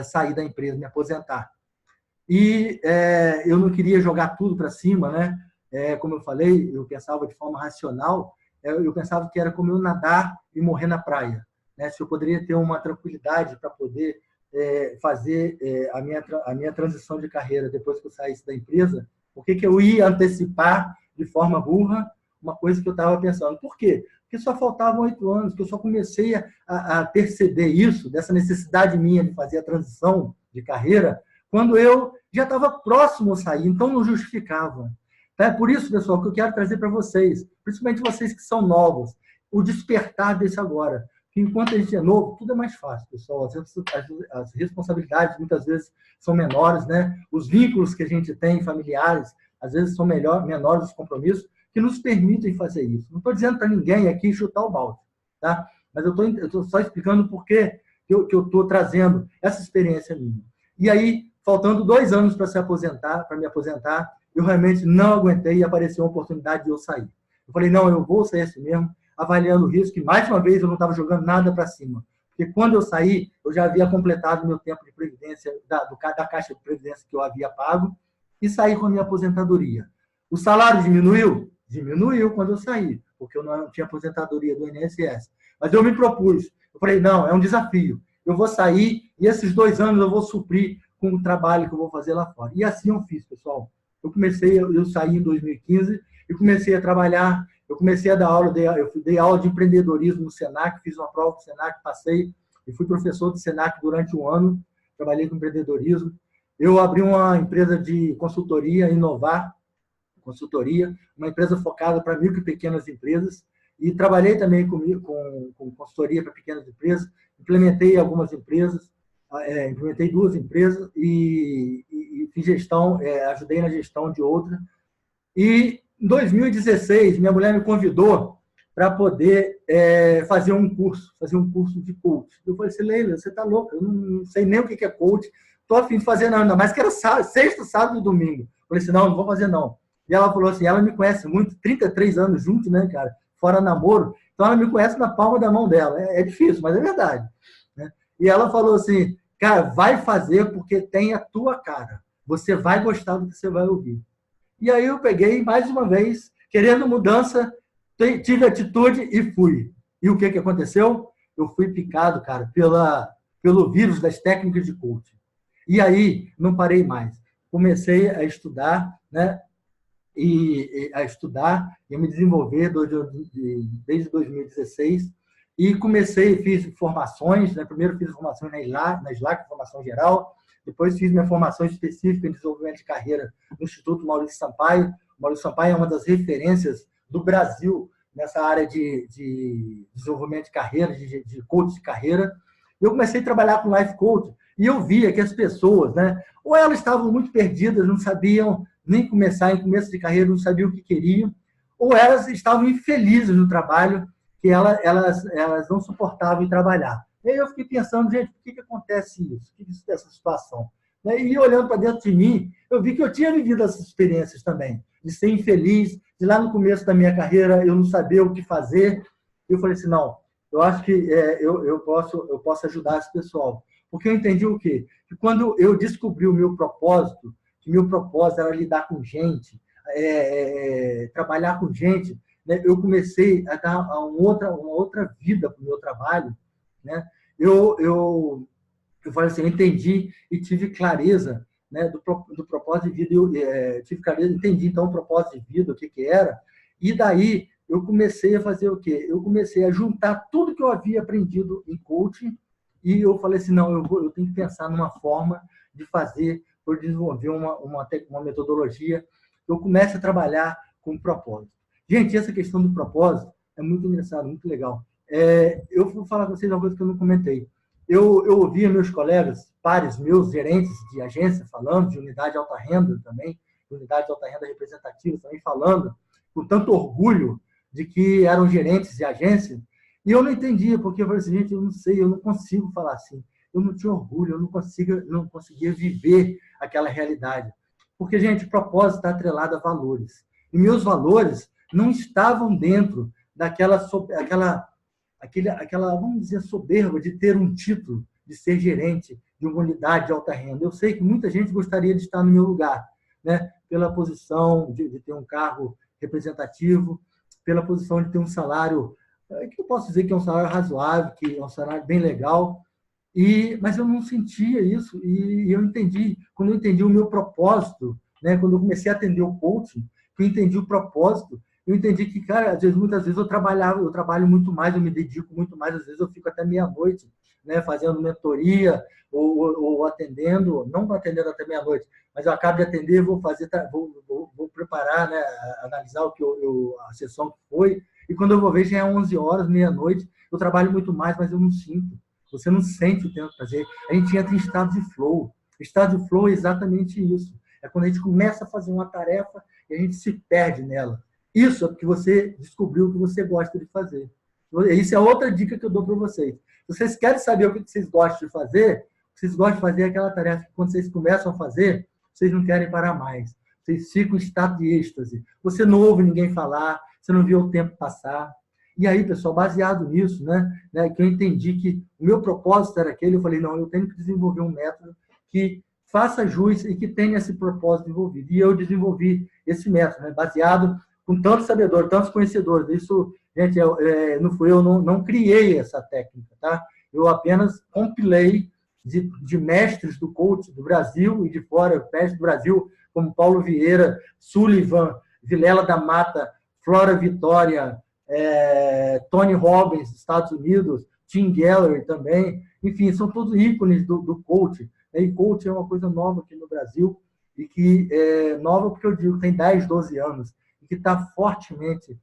sair da empresa, me aposentar. E eu não queria jogar tudo para cima, né? Como eu falei, eu pensava de forma racional, eu pensava que era como eu nadar e morrer na praia, né? Se eu poderia ter uma tranquilidade para poder fazer a minha transição de carreira depois que eu saísse da empresa, por que eu ia antecipar de forma burra uma coisa que eu estava pensando? Por quê? Porque só faltavam 8 anos, que eu só comecei a perceber isso, dessa necessidade minha de fazer a transição de carreira, quando eu já estava próximo a sair, então não justificava. É por isso, pessoal, que eu quero trazer para vocês, principalmente vocês que são novos, o despertar desse agora. Que enquanto a gente é novo, tudo é mais fácil, pessoal. As responsabilidades muitas vezes são menores, né? Os vínculos que a gente tem familiares, às vezes são menores os compromissos, que nos permitem fazer isso. Não estou dizendo para ninguém aqui chutar o balde, tá? Mas eu estou só explicando por que eu estou trazendo essa experiência minha. E aí, faltando 2 anos para me aposentar, eu realmente não aguentei e apareceu uma oportunidade de eu sair. Eu falei, não, eu vou sair assim mesmo, avaliando o risco, e mais uma vez eu não estava jogando nada para cima. Porque quando eu saí, eu já havia completado meu tempo de previdência, da caixa de previdência que eu havia pago, e saí com a minha aposentadoria. O salário diminuiu? Diminuiu quando eu saí, porque eu não tinha aposentadoria do INSS. Mas eu me propus, eu falei, não, é um desafio. Eu vou sair e esses 2 anos eu vou suprir com o trabalho que eu vou fazer lá fora. E assim eu fiz, pessoal. Eu saí em 2015 e comecei a trabalhar, eu comecei a dar aula, eu dei aula de empreendedorismo no Senac, fiz uma prova do Senac, passei e fui professor do Senac durante 1 ano, trabalhei com empreendedorismo. Eu abri uma empresa de consultoria, Inovar Consultoria, uma empresa focada para micro e pequenas empresas, e trabalhei também com consultoria para pequenas empresas, implementei algumas empresas, implementei 2 empresas e fiz gestão, ajudei na gestão de outra. E em 2016, minha mulher me convidou para poder fazer um curso de coach. Eu falei assim, Leila, você está louca, eu não sei nem o que é coach, estou a fim de fazer nada, mas que era sexta, sábado e domingo. Eu falei assim, não vou fazer não. E ela falou assim, ela me conhece muito, 33 anos juntos, né, cara, fora namoro, então ela me conhece na palma da mão dela. É difícil, mas é verdade, né? E ela falou assim, cara, vai fazer porque tem a tua cara. Você vai gostar do que você vai ouvir. E aí eu peguei, mais uma vez, querendo mudança, tive atitude e fui. E o que aconteceu? Eu fui picado, cara, pelo vírus das técnicas de coaching. E aí, não parei mais. Comecei a estudar, né? A me desenvolver desde 2016. e fiz formações, né? Primeiro fiz formações na SLAC, formação geral, depois fiz minha formação específica em desenvolvimento de carreira no Instituto Maurício Sampaio. O Maurício Sampaio é uma das referências do Brasil nessa área de desenvolvimento de carreira, de coach de carreira. Eu comecei a trabalhar com life coach e eu via que as pessoas, né, ou elas estavam muito perdidas, não sabiam nem começar em começo de carreira, não sabiam o que queriam, ou elas estavam infelizes no trabalho, que elas não suportavam em trabalhar. E aí eu fiquei pensando, gente, por que acontece isso? Por que isso essa situação? E olhando para dentro de mim, eu vi que eu tinha vivido essas experiências também, de ser infeliz, de lá no começo da minha carreira eu não saber o que fazer. Eu falei assim, não, eu acho que eu posso ajudar esse pessoal. Porque eu entendi o quê? Que quando eu descobri o meu propósito, que meu propósito era lidar com gente, trabalhar com gente, né, eu comecei a dar uma outra vida para o meu trabalho. Né? Eu falei assim, eu entendi e tive clareza, né, do propósito de vida. Eu tive clareza, entendi então o propósito de vida, o que era, e daí eu comecei a fazer o quê? Eu comecei a juntar tudo que eu havia aprendido em coaching e eu falei assim, não, eu tenho que pensar numa forma de fazer, por desenvolver uma metodologia. Eu começo a trabalhar com propósito. Gente, essa questão do propósito é muito engraçado, muito legal. Eu vou falar com vocês uma coisa que eu não comentei. Eu ouvia meus colegas, pares meus, gerentes de agência, falando de unidade de alta renda também, de unidade de alta renda representativa também, falando com tanto orgulho de que eram gerentes de agência, e eu não entendia, porque eu falei assim, gente, eu não sei, eu não consigo falar assim. Eu não tinha orgulho, eu não conseguia viver aquela realidade. Porque, gente, o propósito está atrelado a valores. E meus valores não estavam dentro daquela, vamos dizer, soberba de ter um título, de ser gerente de uma unidade de alta renda. Eu sei que muita gente gostaria de estar no meu lugar, né? Pela posição de ter um cargo representativo, pela posição de ter um salário, que eu posso dizer que é um salário razoável, que é um salário bem legal, mas eu não sentia isso, e eu entendi, quando eu entendi o meu propósito, né? Quando eu comecei a atender o coaching, que eu entendi o propósito, eu entendi que, cara, muitas vezes eu trabalho muito mais, eu me dedico muito mais, às vezes eu fico até meia-noite, né, fazendo mentoria ou atendendo, não atendendo até meia-noite, mas eu acabo de atender, vou preparar, né, analisar a sessão que foi, e quando eu vou ver já é 11 horas, meia-noite, eu trabalho muito mais, mas eu não sinto. Você não sente o tempo de fazer. A gente entra em estado de flow. Estado de flow é exatamente isso. É quando a gente começa a fazer uma tarefa e a gente se perde nela. Isso é porque você descobriu o que você gosta de fazer. Isso é outra dica que eu dou para vocês. Se vocês querem saber o que vocês gostam de fazer, vocês gostam de fazer aquela tarefa que quando vocês começam a fazer, vocês não querem parar mais. Vocês ficam em estado de êxtase. Você não ouve ninguém falar, você não vê o tempo passar. E aí, pessoal, baseado nisso, né, que eu entendi que o meu propósito era aquele, eu falei, não, eu tenho que desenvolver um método que faça jus e que tenha esse propósito envolvido. E eu desenvolvi esse método, né, baseado com tantos sabedores, tantos conhecedores. Isso, gente, não fui eu, não criei essa técnica, tá? Eu apenas compilei de mestres do coach do Brasil e de fora, mestres do Brasil, como Paulo Vieira, Sullivan, Vilela da Mata, Flora Vitória, Tony Robbins, Estados Unidos, Tim Geller também, enfim, são todos ícones do coach. E coach é uma coisa nova aqui no Brasil, e que é nova porque eu digo que tem 10, 12 anos, e que está fortemente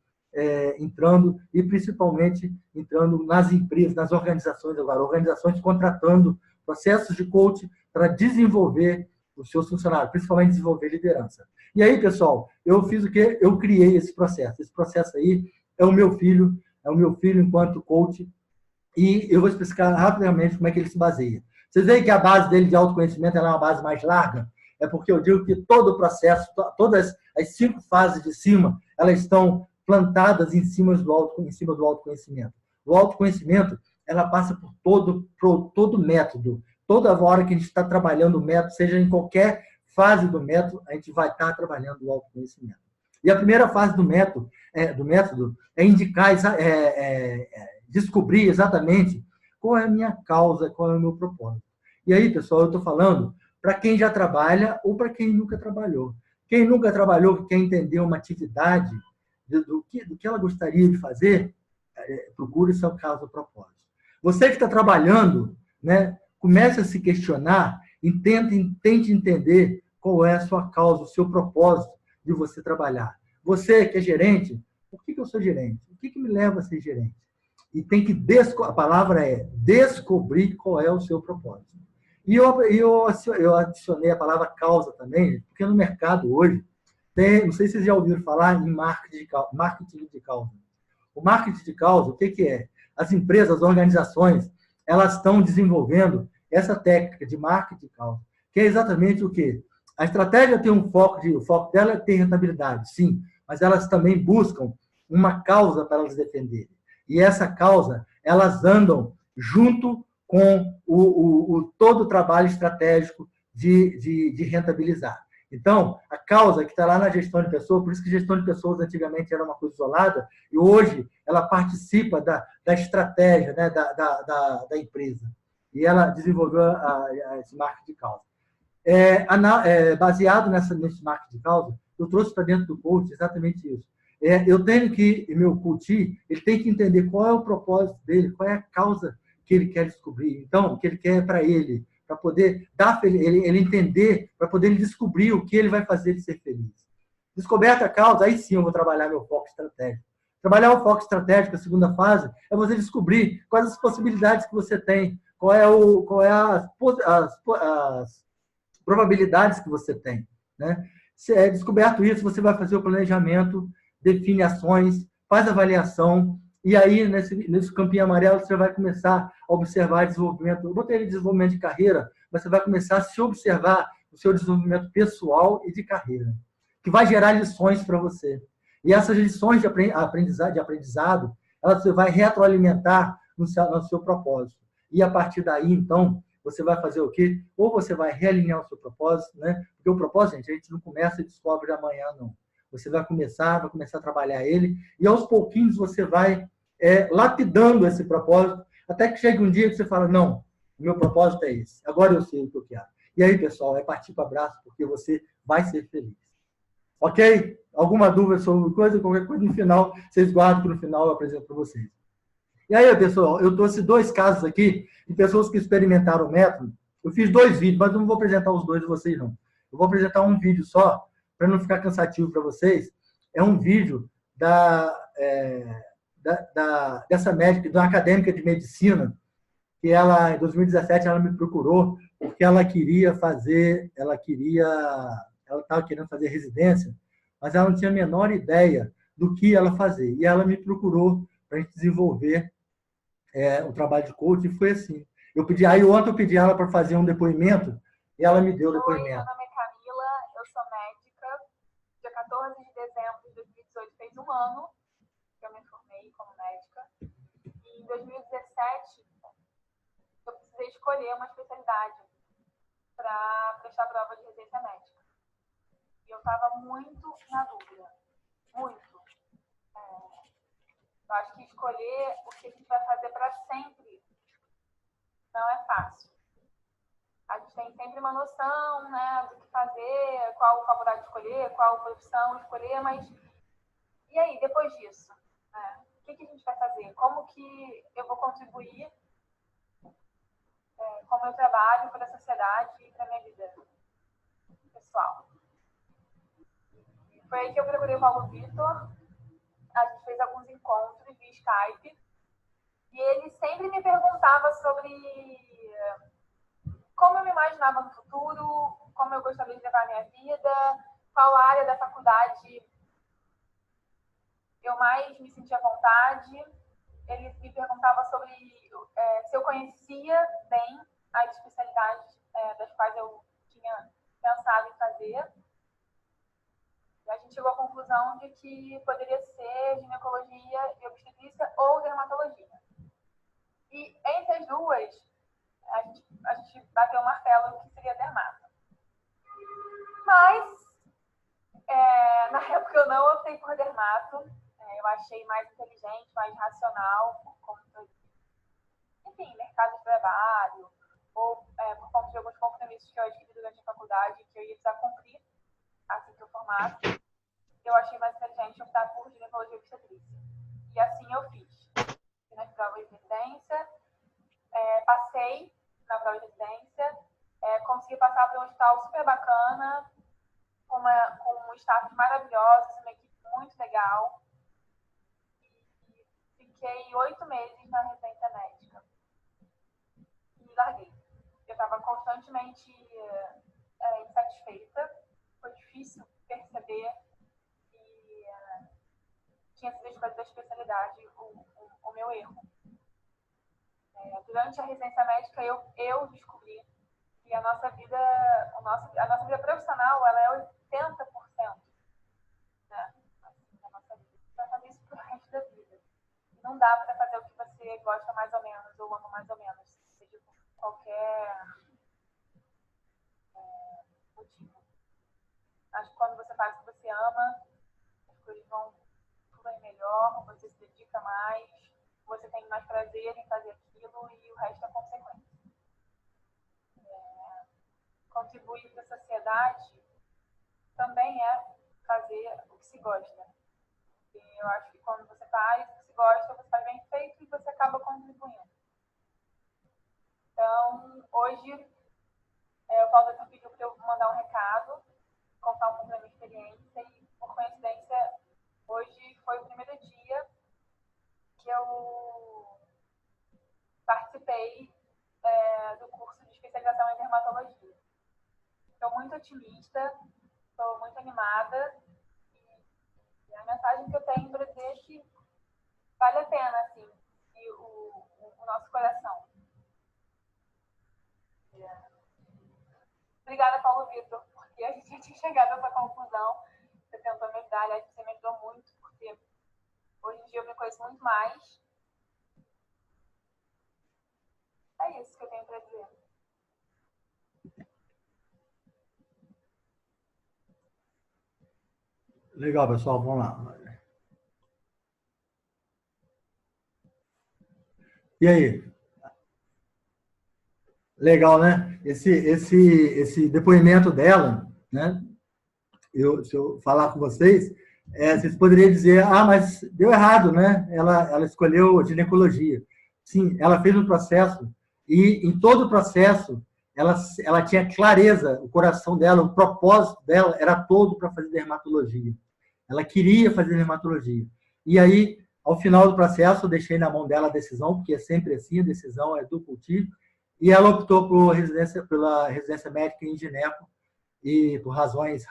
entrando, e principalmente entrando nas empresas, nas organizações agora, organizações contratando processos de coach para desenvolver os seus funcionários, principalmente desenvolver liderança. E aí, pessoal, eu fiz o quê? Eu criei esse processo. Esse processo aí é o meu filho enquanto coach, e eu vou explicar rapidamente como é que ele se baseia. Vocês veem que a base dele de autoconhecimento é uma base mais larga? É porque eu digo que todo o processo, todas as 5 fases de cima, elas estão plantadas em cima do autoconhecimento. O autoconhecimento, ela passa por todo método. Toda hora que a gente está trabalhando o método, seja em qualquer fase do método, a gente vai estar trabalhando o autoconhecimento. E a primeira fase do método é indicar, descobrir exatamente qual é a minha causa, qual é o meu propósito. E aí, pessoal, eu estou falando para quem já trabalha ou para quem nunca trabalhou. Quem nunca trabalhou, que quer entender uma atividade, do que ela gostaria de fazer, procure seu caso propósito. Você que está trabalhando, né, comece a se questionar e tente entender qual é a sua causa, o seu propósito de você trabalhar. Você que é gerente, por que eu sou gerente? O que me leva a ser gerente? E tem que a palavra é descobrir qual é o seu propósito. E eu adicionei a palavra causa também, porque no mercado hoje, não sei se vocês já ouviram falar em marketing de causa. O marketing de causa, o que é? As empresas, as organizações, elas estão desenvolvendo essa técnica de marketing de causa, que é exatamente o quê? A estratégia tem o foco dela é ter rentabilidade, sim, mas elas também buscam uma causa para elas defenderem. E essa causa, elas andam junto com todo o trabalho estratégico de rentabilizar. Então, a causa que está lá na gestão de pessoas, por isso que gestão de pessoas antigamente era uma coisa isolada, e hoje ela participa da estratégia, né, da empresa. E ela desenvolveu esse marketing de causa. Baseado nesse marketing de causa, eu trouxe para dentro do coach exatamente isso. Eu tenho que, meu coach, ele tem que entender qual é o propósito dele, qual é a causa que ele quer descobrir. Então, o que ele quer para ele, para poder ele entender, para poder ele descobrir o que ele vai fazer ele ser feliz. Descoberta a causa, aí sim eu vou trabalhar meu foco estratégico. Trabalhar o foco estratégico, a segunda fase, é você descobrir quais as possibilidades que você tem, qual é as probabilidades que você tem, né? Se é descoberto isso, você vai fazer o planejamento, define ações, faz avaliação, e aí, nesse campinho amarelo, você vai começar a observar desenvolvimento. Eu botei ele desenvolvimento de carreira, mas você vai começar a se observar o seu desenvolvimento pessoal e de carreira, que vai gerar lições para você. E essas lições de aprendizado, elas você vai retroalimentar no seu propósito. E a partir daí, então, você vai fazer o quê? Ou você vai realinhar o seu propósito, né? Porque o propósito, gente, a gente não começa e descobre amanhã, não. Você vai começar a trabalhar ele, e aos pouquinhos você vai lapidando esse propósito, até que chegue um dia que você fala, não, o meu propósito é esse, agora eu sei o que eu quero. E aí, pessoal, é partir para o abraço, porque você vai ser feliz. Ok? Alguma dúvida sobre qualquer coisa no final, vocês guardam que no final eu apresento para vocês. E aí, pessoal, eu trouxe 2 casos aqui de pessoas que experimentaram o método. Eu fiz 2 vídeos, mas eu não vou apresentar os 2 de vocês, não. Eu vou apresentar um vídeo só, para não ficar cansativo para vocês. É um vídeo dessa médica, de uma acadêmica de medicina, que ela, em 2017, ela me procurou porque ela estava querendo fazer residência, mas ela não tinha a menor ideia do que ela fazer. E ela me procurou para a gente desenvolver o trabalho de coach, e foi assim. Ontem eu pedi ela para fazer um depoimento, e ela me deu o depoimento. Oi, meu nome é Camila, eu sou médica. Dia 14 de dezembro de 2018 fez 1 ano que eu me formei como médica. E em 2017, eu precisei escolher uma especialidade para prestar a prova de residência médica. E eu estava muito na dúvida. Muito. Eu acho que escolher o que a gente vai fazer para sempre não é fácil. A gente tem sempre uma noção, né, do que fazer, qual faculdade escolher, qual profissão escolher, mas e aí, depois disso? O que a gente vai fazer? Como que eu vou contribuir com o meu trabalho para a sociedade e para a minha vida pessoal? Foi aí que eu procurei o Paulo Vitor. A gente fez alguns encontros via Skype e ele sempre me perguntava sobre como eu me imaginava no futuro, como eu gostaria de levar a minha vida, qual área da faculdade eu mais me sentia à vontade. Ele me perguntava sobre se eu conhecia bem as especialidades das quais eu tinha pensado em fazer. E a gente chegou à conclusão de que poderia ser ginecologia e obstetrícia ou dermatologia. E entre as duas, a gente bateu o martelo que seria dermato. Mas, na época eu não optei por dermato. Eu achei mais inteligente, mais racional, por conta de, enfim, mercado de trabalho, ou por conta de alguns compromissos que eu adquiri durante a faculdade, que eu ia precisar cumprir assim que eu formasse. Eu achei mais inteligente optar por ginecologia e obstetrícia. E assim eu fiz. nas provas de residência. Passei na prova de residência, consegui passar para um hospital super bacana, com um staff maravilhoso, uma equipe muito legal. E fiquei 8 meses na residência médica. E larguei. Eu estava constantemente insatisfeita. Foi difícil perceber que tinha sido a escolha da especialidade o meu erro. Durante a residência médica, eu descobri que a nossa vida profissional ela é 80%, né, da nossa vida. Você vai fazer isso pro resto da vida. Não dá para fazer o que você gosta mais ou menos, ou ama mais ou menos, seja por qualquer motivo. Acho que quando você faz o que você ama, as coisas vão fluir melhor, você se dedica mais, você tem mais prazer em fazer aquilo e o resto é consequência. Contribuir para a sociedade também é fazer o que se gosta. E eu acho que quando você faz o que se gosta, você faz bem feito e você acaba contribuindo. Então, hoje, o Paulo pediu para eu mandar um recado, contar um pouco da minha experiência e, por coincidência, hoje foi o primeiro dia que eu participei do curso de especialização em dermatologia. Estou muito otimista, estou muito animada e a mensagem que eu tenho para dizer é que vale a pena, assim, e o nosso coração. Obrigada, Paulo Vitor, porque a gente já tinha chegado a essa conclusão. Você tentou me ajudar, aliás, você me ajudou muito, porque hoje em dia eu me conheço muito mais. É isso que eu tenho para dizer. Legal, pessoal, vamos lá. E aí? Legal, né? Esse depoimento dela, né? Se eu falar com vocês, vocês poderiam dizer, mas deu errado, né? Ela escolheu ginecologia. Sim, ela fez um processo e em todo o processo ela tinha clareza, o coração dela, o propósito dela era todo para fazer dermatologia. Ela queria fazer dermatologia. E aí, ao final do processo, eu deixei na mão dela a decisão, porque é sempre assim, a decisão é do cultivo, e ela optou pela residência médica em gineco, e por razões,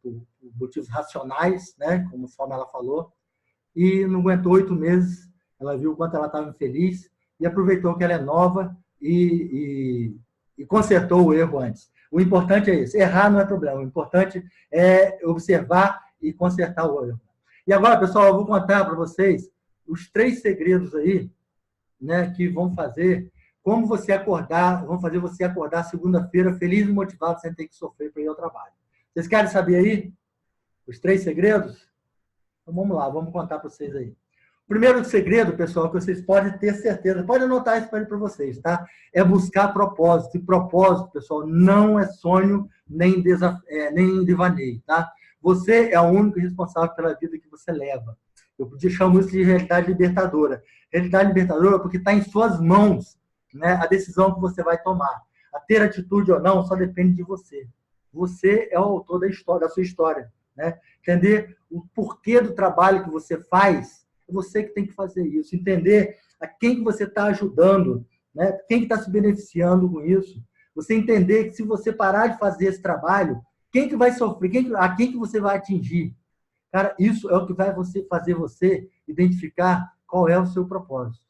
por motivos racionais, né, conforme ela falou, e não aguentou 8 meses, ela viu o quanto ela estava infeliz, e aproveitou que ela é nova e consertou o erro antes. O importante é isso, errar não é problema, o importante é observar e consertar o erro. E agora, pessoal, eu vou contar para vocês os 3 segredos aí, né, que vão fazer como você acordar, vão fazer você acordar segunda-feira feliz e motivado sem ter que sofrer para ir ao trabalho. Vocês querem saber aí os 3 segredos? Então vamos lá, vamos contar para vocês aí. O primeiro segredo, pessoal, que vocês podem ter certeza, pode anotar isso para vocês, tá? É buscar propósito. E propósito, pessoal, não é sonho nem devaneio, tá? Você é o único responsável pela vida que você leva. Eu chamo isso de realidade libertadora. Realidade libertadora porque está em suas mãos, né, a decisão que você vai tomar. A ter atitude ou não só depende de você. Você é o autor da história, da sua história, né? Entender o porquê do trabalho que você faz, é você que tem que fazer isso. Entender a quem que você está ajudando, né? Quem que está se beneficiando com isso. Você entender que se você parar de fazer esse trabalho, quem que vai sofrer, a quem que você vai atingir. Cara, isso é o que vai fazer você identificar qual é o seu propósito,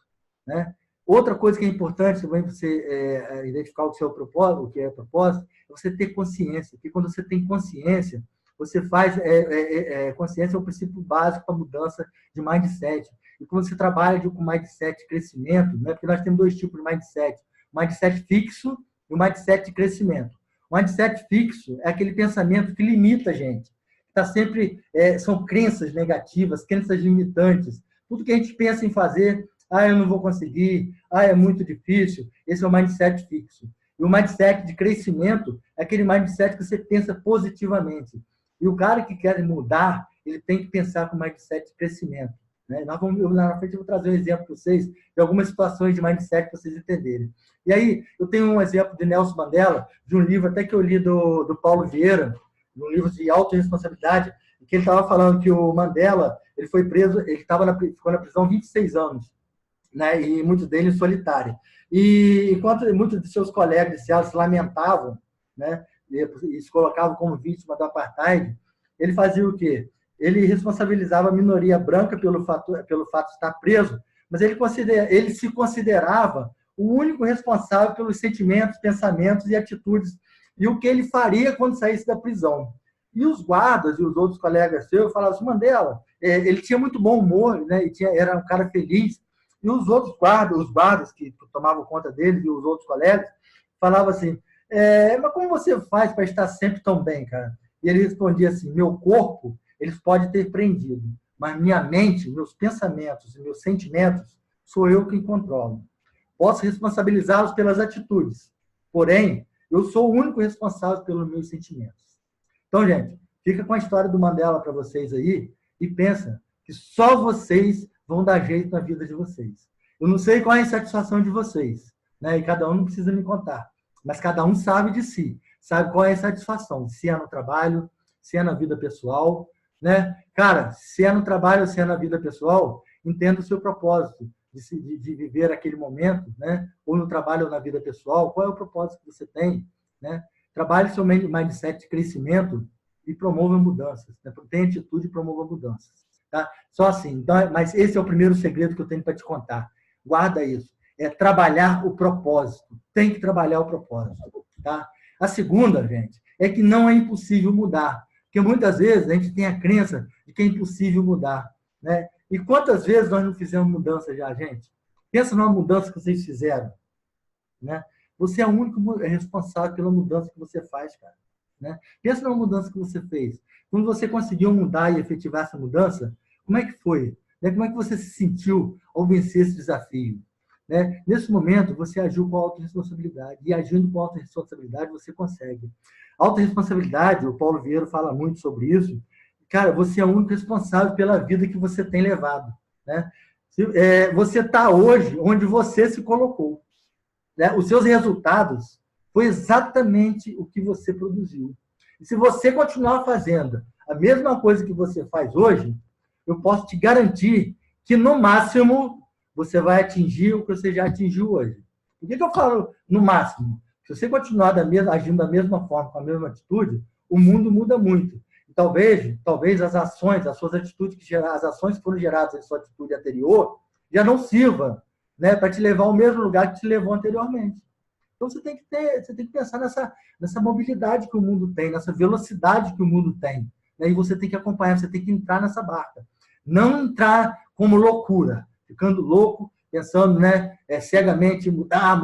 né? Outra coisa que é importante também você identificar o seu propósito, o que é propósito, é você ter consciência. Porque quando você tem consciência, você faz consciência é o princípio básico para a mudança de mindset. E quando você trabalha com mindset de crescimento, né, porque nós temos 2 tipos de mindset: o mindset fixo e o mindset de crescimento. O mindset fixo é aquele pensamento que limita a gente. Tá sempre, são crenças negativas, crenças limitantes. Tudo que a gente pensa em fazer, eu não vou conseguir, é muito difícil. Esse é o mindset fixo. E o mindset de crescimento é aquele mindset que você pensa positivamente. E o cara que quer mudar, ele tem que pensar com mindset de crescimento, né? Eu, na frente eu vou trazer um exemplo para vocês de algumas situações de mindset para vocês entenderem. E aí, eu tenho um exemplo de Nelson Mandela, de um livro até que eu li do Paulo Vieira, um livro de autorresponsabilidade, que ele estava falando que o Mandela, ele foi preso, ele ficou na prisão 26 anos, né? E muitos deles solitários. E enquanto muitos de seus colegas de cela se lamentavam, né? E se colocavam como vítima do apartheid, ele fazia o quê? Ele responsabilizava a minoria branca pelo fato de estar preso, mas ele se considerava o único responsável pelos sentimentos, pensamentos e atitudes e o que ele faria quando saísse da prisão. E os guardas e os outros colegas seus falavam assim, Mandela, ele tinha muito bom humor, né? Era um cara feliz. E os outros guardas, os guardas que tomavam conta dele e os outros colegas, falavam assim, mas como você faz para estar sempre tão bem, cara? E ele respondia assim, meu corpo, eles podem ter prendido, mas minha mente, meus pensamentos e meus sentimentos, sou eu quem controlo. Posso responsabilizá-los pelas atitudes, porém, eu sou o único responsável pelos meus sentimentos. Então, gente, fica com a história do Mandela para vocês aí e pensa que só vocês vão dar jeito na vida de vocês. Eu não sei qual é a insatisfação de vocês, né? E cada um não precisa me contar, mas cada um sabe de si, sabe qual é a insatisfação, se é no trabalho, se é na vida pessoal, né? Cara, se é no trabalho ou se é na vida pessoal, entenda o seu propósito de viver aquele momento, né? Ou no trabalho ou na vida pessoal, qual é o propósito que você tem, né? Trabalhe seu mindset de crescimento e promova mudanças, né? Tenha atitude e promova mudanças, tá? Só assim. Então, mas esse é o primeiro segredo que eu tenho para te contar. Guarda isso. É trabalhar o propósito. Tem que trabalhar o propósito, tá? A segunda, gente, é que não é impossível mudar. Porque muitas vezes a gente tem a crença de que é impossível mudar, né? E quantas vezes nós não fizemos mudança já, gente? Pensa numa mudança que vocês fizeram, né? Você é o único responsável pela mudança que você faz, cara, né? Pensa numa mudança que você fez. Quando você conseguiu mudar e efetivar essa mudança, como é que foi? Né? Como é que você se sentiu ao vencer esse desafio? Né? Nesse momento, você agiu com autorresponsabilidade. E agindo com autorresponsabilidade, você consegue. Autorresponsabilidade, o Paulo Vieira fala muito sobre isso. Cara, você é o único responsável pela vida que você tem levado, né? Você está hoje onde você se colocou, né? Os seus resultados foi exatamente o que você produziu. E se você continuar fazendo a mesma coisa que você faz hoje, eu posso te garantir que, no máximo, você vai atingir o que você já atingiu hoje. Por que eu falo no máximo? Se você continuar agindo da mesma forma, com a mesma atitude, o mundo muda muito. E talvez as ações, as suas atitudes, as ações que foram geradas em sua atitude anterior, já não sirva, né, para te levar ao mesmo lugar que te levou anteriormente. Então, você tem que pensar nessa mobilidade que o mundo tem, nessa velocidade que o mundo tem. Né? E você tem que acompanhar, você tem que entrar nessa barca. Não entrar como loucura, ficando louco, pensando, né, cegamente, mudar.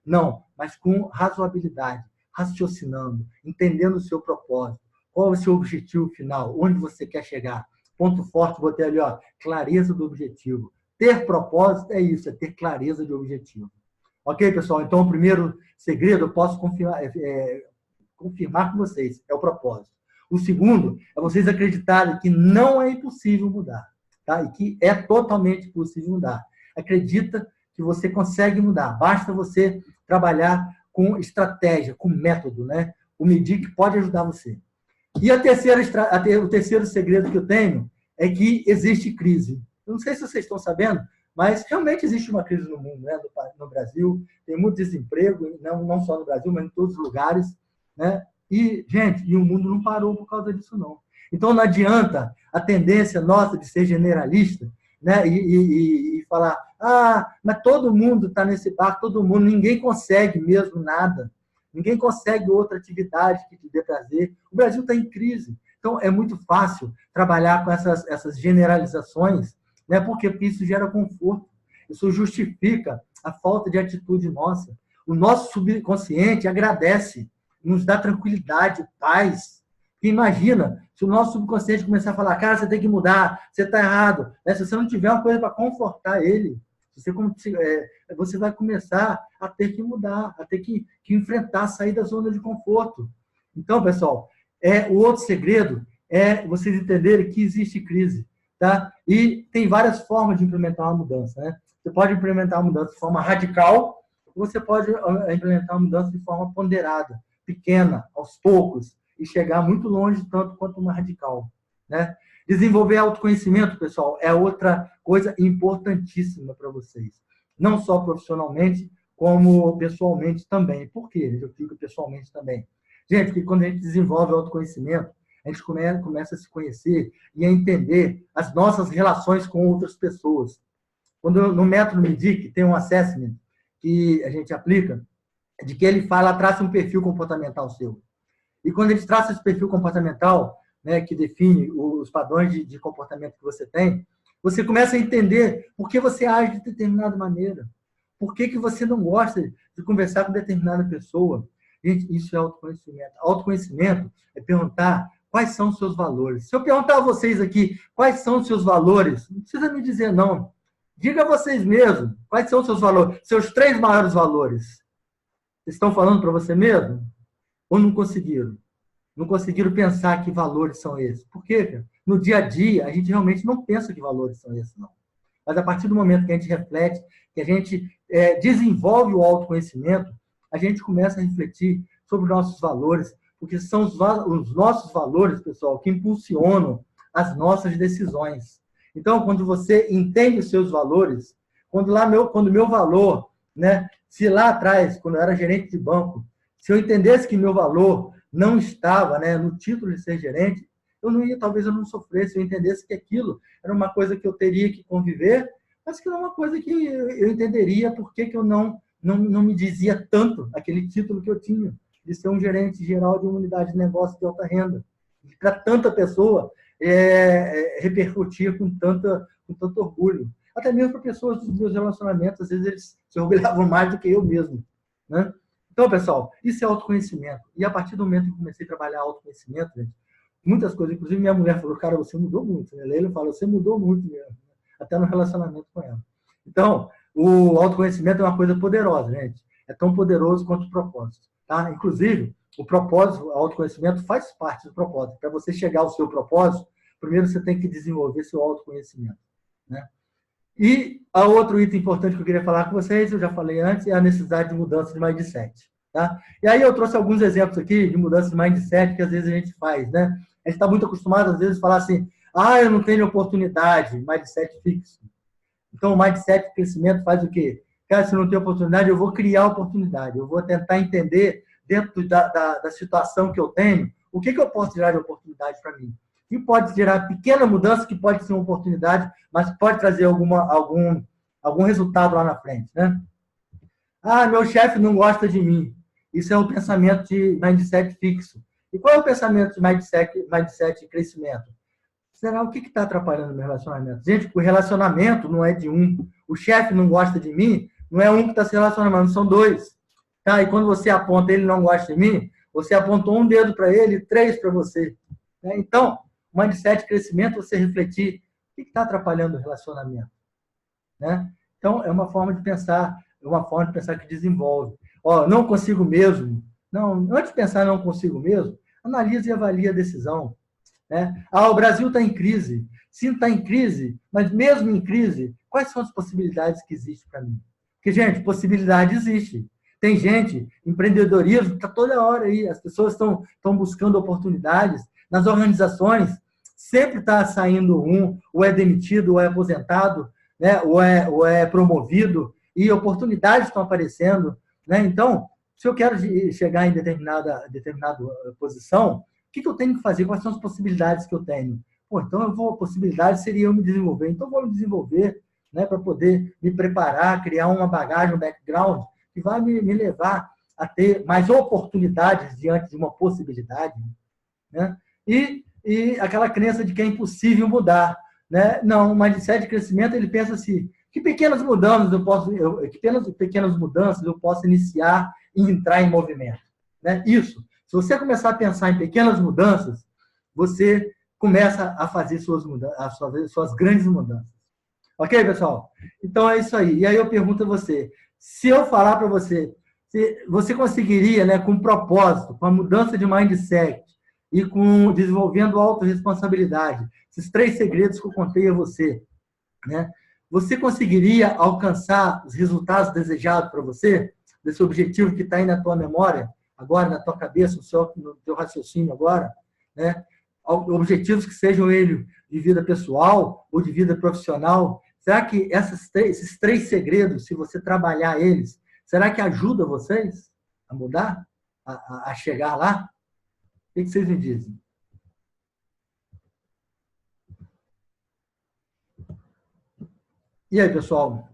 Não, mas com razoabilidade, raciocinando, entendendo o seu propósito. Qual é o seu objetivo final? Onde você quer chegar? Ponto forte, botei ali, ó, clareza do objetivo. Ter propósito é isso, é ter clareza de objetivo. Ok, pessoal? Então, o primeiro segredo eu posso confirmar com vocês, é o propósito. O segundo é vocês acreditarem que não é impossível mudar, tá? E que é totalmente possível mudar. Acredita que você consegue mudar. Basta você trabalhar com estratégia, com método, né? O medir que pode ajudar você. E o terceiro segredo que eu tenho é que existe crise. Eu não sei se vocês estão sabendo, mas realmente existe uma crise no mundo, né? No Brasil, tem muito desemprego, não só no Brasil, mas em todos os lugares, né? E, gente, o mundo não parou por causa disso, não. Então, não adianta a tendência nossa de ser generalista, né? E falar, mas todo mundo está nesse barco, ninguém consegue mesmo nada. Ninguém consegue outra atividade que te dê prazer. O Brasil está em crise. Então, é muito fácil trabalhar com essas generalizações, né? Porque isso gera conforto. Isso justifica a falta de atitude nossa. O nosso subconsciente agradece, nos dá tranquilidade, paz. Porque imagina, se o nosso subconsciente começar a falar, cara, você tem que mudar, você está errado. Né? Se você não tiver uma coisa para confortar ele, você vai começar a ter que mudar, a ter que enfrentar, sair da zona de conforto. Então, pessoal, o outro segredo é vocês entenderem que existe crise. tá? E tem várias formas de implementar uma mudança, né? Você pode implementar uma mudança de forma radical, ou você pode implementar uma mudança de forma ponderada, pequena, aos poucos, e chegar muito longe, tanto quanto uma radical, né? Desenvolver autoconhecimento, pessoal, é outra coisa importantíssima para vocês. Não só profissionalmente, como pessoalmente também. Por quê? Eu digo pessoalmente também. Gente, porque quando a gente desenvolve o autoconhecimento, a gente começa a se conhecer e a entender as nossas relações com outras pessoas. Quando no método MEDIC tem um assessment que a gente aplica, de que ele fala, traça um perfil comportamental seu. E quando ele traça esse perfil comportamental, né, que define os padrões de comportamento que você tem, você começa a entender por que você age de determinada maneira. Por que você não gosta de conversar com determinada pessoa. Gente, isso é autoconhecimento. Autoconhecimento é perguntar quais são os seus valores. Se eu perguntar a vocês aqui quais são os seus valores, não precisa me dizer não. Diga a vocês mesmos quais são os seus valores, seus 3 maiores valores. Vocês estão falando para você mesmo? Ou não conseguiram? Não conseguiram pensar que valores são esses. Por quê? No dia a dia, a gente realmente não pensa que valores são esses, não. Mas a partir do momento que a gente reflete, que a gente desenvolve o autoconhecimento, a gente começa a refletir sobre os nossos valores, porque são os nossos valores, pessoal, que impulsionam as nossas decisões. Então, quando você entende os seus valores, quando meu valor, né, se lá atrás, quando eu era gerente de banco, se eu entendesse que meu valor não estava, né, no título de ser gerente, talvez eu não sofresse, eu entendesse que aquilo era uma coisa que eu teria que conviver, mas que era uma coisa que eu entenderia por que eu não me dizia tanto aquele título que eu tinha, de ser um gerente geral de uma unidade de negócio de alta renda. Para tanta pessoa repercutir com tanto orgulho. Até mesmo para pessoas dos meus relacionamentos, às vezes eles se orgulhavam mais do que eu mesmo, né? Então, pessoal, isso é autoconhecimento. E a partir do momento que eu comecei a trabalhar autoconhecimento, gente, muitas coisas, inclusive minha mulher falou, cara, você mudou muito. Né? Leila falou, você mudou muito mesmo, até no relacionamento com ela. Então, o autoconhecimento é uma coisa poderosa, gente. É tão poderoso quanto o propósito. Tá? Inclusive, o propósito, o autoconhecimento faz parte do propósito. Para você chegar ao seu propósito, primeiro você tem que desenvolver seu autoconhecimento. Né? E a outro item importante que eu queria falar com vocês, eu já falei antes, é a necessidade de mudança de mindset. Tá? E aí eu trouxe alguns exemplos aqui de mudança de mindset que às vezes a gente faz. Né? A gente está muito acostumado, às vezes, a falar assim, eu não tenho oportunidade, mindset fixo. Então, o mindset de crescimento faz o quê? Cara, se eu não tenho oportunidade, eu vou criar oportunidade. Eu vou tentar entender, dentro da situação que eu tenho, o que eu posso tirar de oportunidade para mim. E pode gerar pequena mudança, que pode ser uma oportunidade, mas pode trazer algum resultado lá na frente. Né? Meu chefe não gosta de mim. Isso é um pensamento de mindset fixo. E qual é o pensamento de mindset de crescimento? Será o que está atrapalhando o meu relacionamento? Gente, o relacionamento não é de um. O chefe não gosta de mim, não é um que está se relacionando, são 2. Tá? E quando você aponta ele não gosta de mim, você apontou um dedo para ele e 3 para você. Né? Então, o mindset de crescimento, você refletir o que está atrapalhando o relacionamento. Né? Então, é uma forma de pensar que desenvolve. Não consigo mesmo. Não, antes de pensar não consigo mesmo, analise e avalie a decisão. Né? O Brasil está em crise. Sim, está em crise, mas mesmo em crise, quais são as possibilidades que existem para mim? Porque, gente, possibilidade existe. Tem gente, empreendedorismo está toda hora aí, as pessoas estão buscando oportunidades. Nas organizações, sempre está saindo ou é demitido, ou é aposentado, né? ou é promovido, e oportunidades estão aparecendo. Né? Então, se eu quero chegar em determinada posição, o que eu tenho que fazer? Quais são as possibilidades que eu tenho? Então, a possibilidade seria eu me desenvolver. Então, eu vou me desenvolver, né, para poder me preparar, criar uma bagagem, um background, que vai me levar a ter mais oportunidades diante de uma possibilidade. Né? E aquela crença de que é impossível mudar. Né? Não, o mindset de crescimento, ele pensa assim, que pequenas mudanças eu posso iniciar e entrar em movimento. Né? Isso. Se você começar a pensar em pequenas mudanças, você começa a fazer suas grandes mudanças. Ok, pessoal? Então é isso aí. E aí eu pergunto a você, se eu falar para você, se você conseguiria, né, com propósito, com a mudança de mindset, e com desenvolvendo autorresponsabilidade. Esses 3 segredos que eu contei a você, né? Você conseguiria alcançar os resultados desejados para você, desse objetivo que está aí na tua memória, agora na tua cabeça, no teu raciocínio agora, né? Objetivos que sejam ele de vida pessoal ou de vida profissional. Será que esses 3 segredos, se você trabalhar eles, será que ajuda vocês a mudar, a chegar lá? O que vocês me dizem? E aí, pessoal?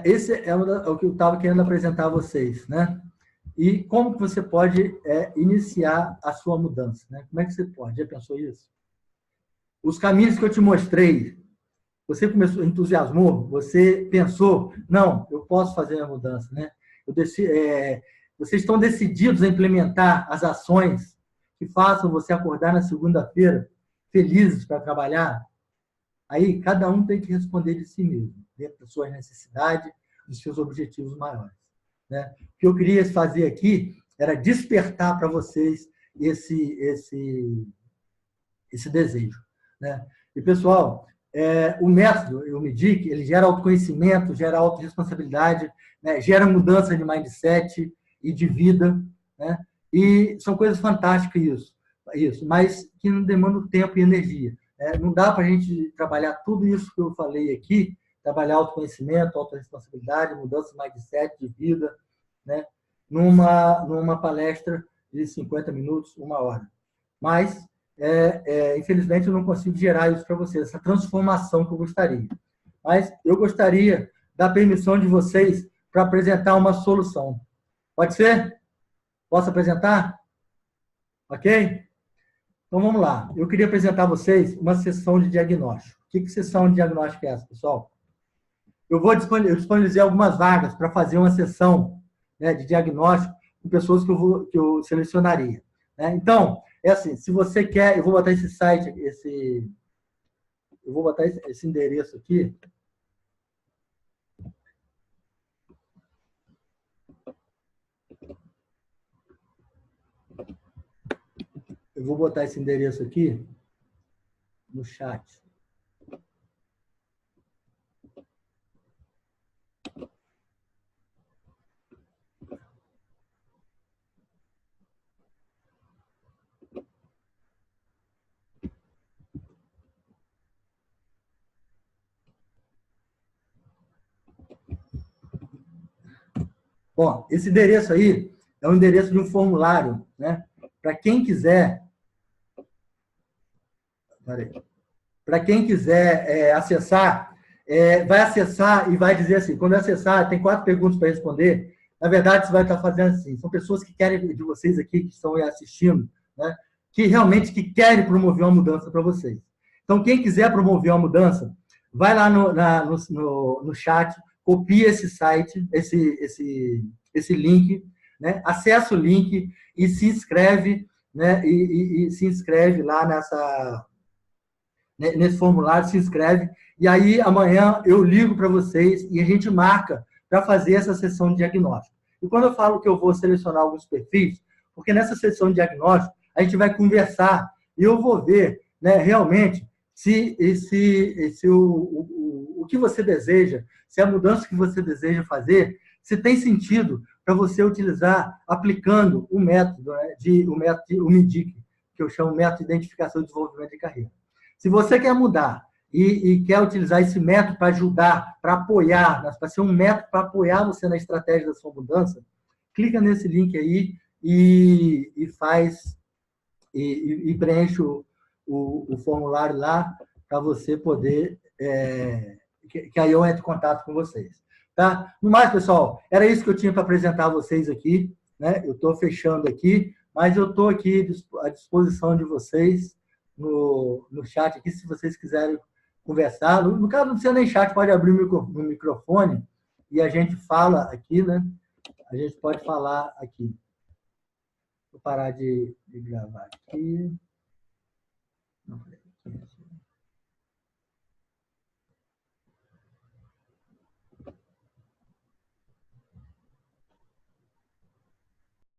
Esse é o que eu estava querendo apresentar a vocês, né? E como que você pode iniciar a sua mudança, né? Como é que você pode? Já pensou isso? Os caminhos que eu te mostrei, você começou, entusiasmou, você pensou, não, eu posso fazer a mudança, né? Vocês estão decididos a implementar as ações que façam você acordar na segunda-feira felizes para trabalhar? Aí, cada um tem que responder de si mesmo, dentro das suas necessidades, dos seus objetivos maiores, né? O que eu queria fazer aqui era despertar para vocês esse desejo, né? E, pessoal, o método, o MEDIC, ele gera autoconhecimento, gera autorresponsabilidade, né? Gera mudança de mindset e de vida, né? E são coisas fantásticas isso, mas que não demandam tempo e energia. Não dá para a gente trabalhar tudo isso que eu falei aqui, trabalhar autoconhecimento, autorresponsabilidade, mudança de mindset, de vida, né? Numa palestra de 50 minutos, 1 hora. Mas, infelizmente, eu não consigo gerar isso para vocês, essa transformação que eu gostaria. Mas eu gostaria da permissão de vocês para apresentar uma solução. Pode ser? Posso apresentar? Ok? Então, vamos lá. Eu queria apresentar a vocês uma sessão de diagnóstico. O que sessão de diagnóstico é essa, pessoal? Eu vou disponibilizar algumas vagas para fazer uma sessão, né, de diagnóstico com pessoas que eu selecionaria, né? Então, assim, se você quer, eu vou botar esse site, eu vou botar esse endereço aqui. Eu vou botar esse endereço aqui no chat. Bom, esse endereço aí é o endereço de um formulário, né? Para quem quiser... Para quem quiser acessar, vai acessar e vai dizer assim, quando acessar, tem 4 perguntas para responder. Na verdade, você vai estar fazendo assim, são pessoas que querem, de vocês aqui, que estão assistindo, né? Que realmente querem promover uma mudança para vocês. Então, quem quiser promover uma mudança, vai lá no chat, copia esse site, esse link, né? Acessa o link e se inscreve, né? E se inscreve lá nesse formulário, se inscreve, e aí amanhã eu ligo para vocês e a gente marca para fazer essa sessão de diagnóstico. E quando eu falo que eu vou selecionar alguns perfis, porque nessa sessão de diagnóstico a gente vai conversar e eu vou ver, né, realmente se o que você deseja, se a mudança que você deseja fazer, se tem sentido para você utilizar aplicando o método, né, o MEDIC, que eu chamo método de identificação e desenvolvimento de carreira. Se você quer mudar e quer utilizar esse método para ajudar, para apoiar, para ser um método para apoiar você na estratégia da sua mudança, clica nesse link aí e preenche o formulário lá para você poder, que aí eu entro em contato com vocês. Tá? No mais, pessoal, era isso que eu tinha para apresentar a vocês aqui, né? Eu estou fechando aqui, mas eu estou aqui à disposição de vocês no chat aqui, se vocês quiserem conversar. No caso, não precisa nem chat, pode abrir o microfone e a gente fala aqui, né? A gente pode falar aqui. Vou parar de gravar aqui. Não, peraí.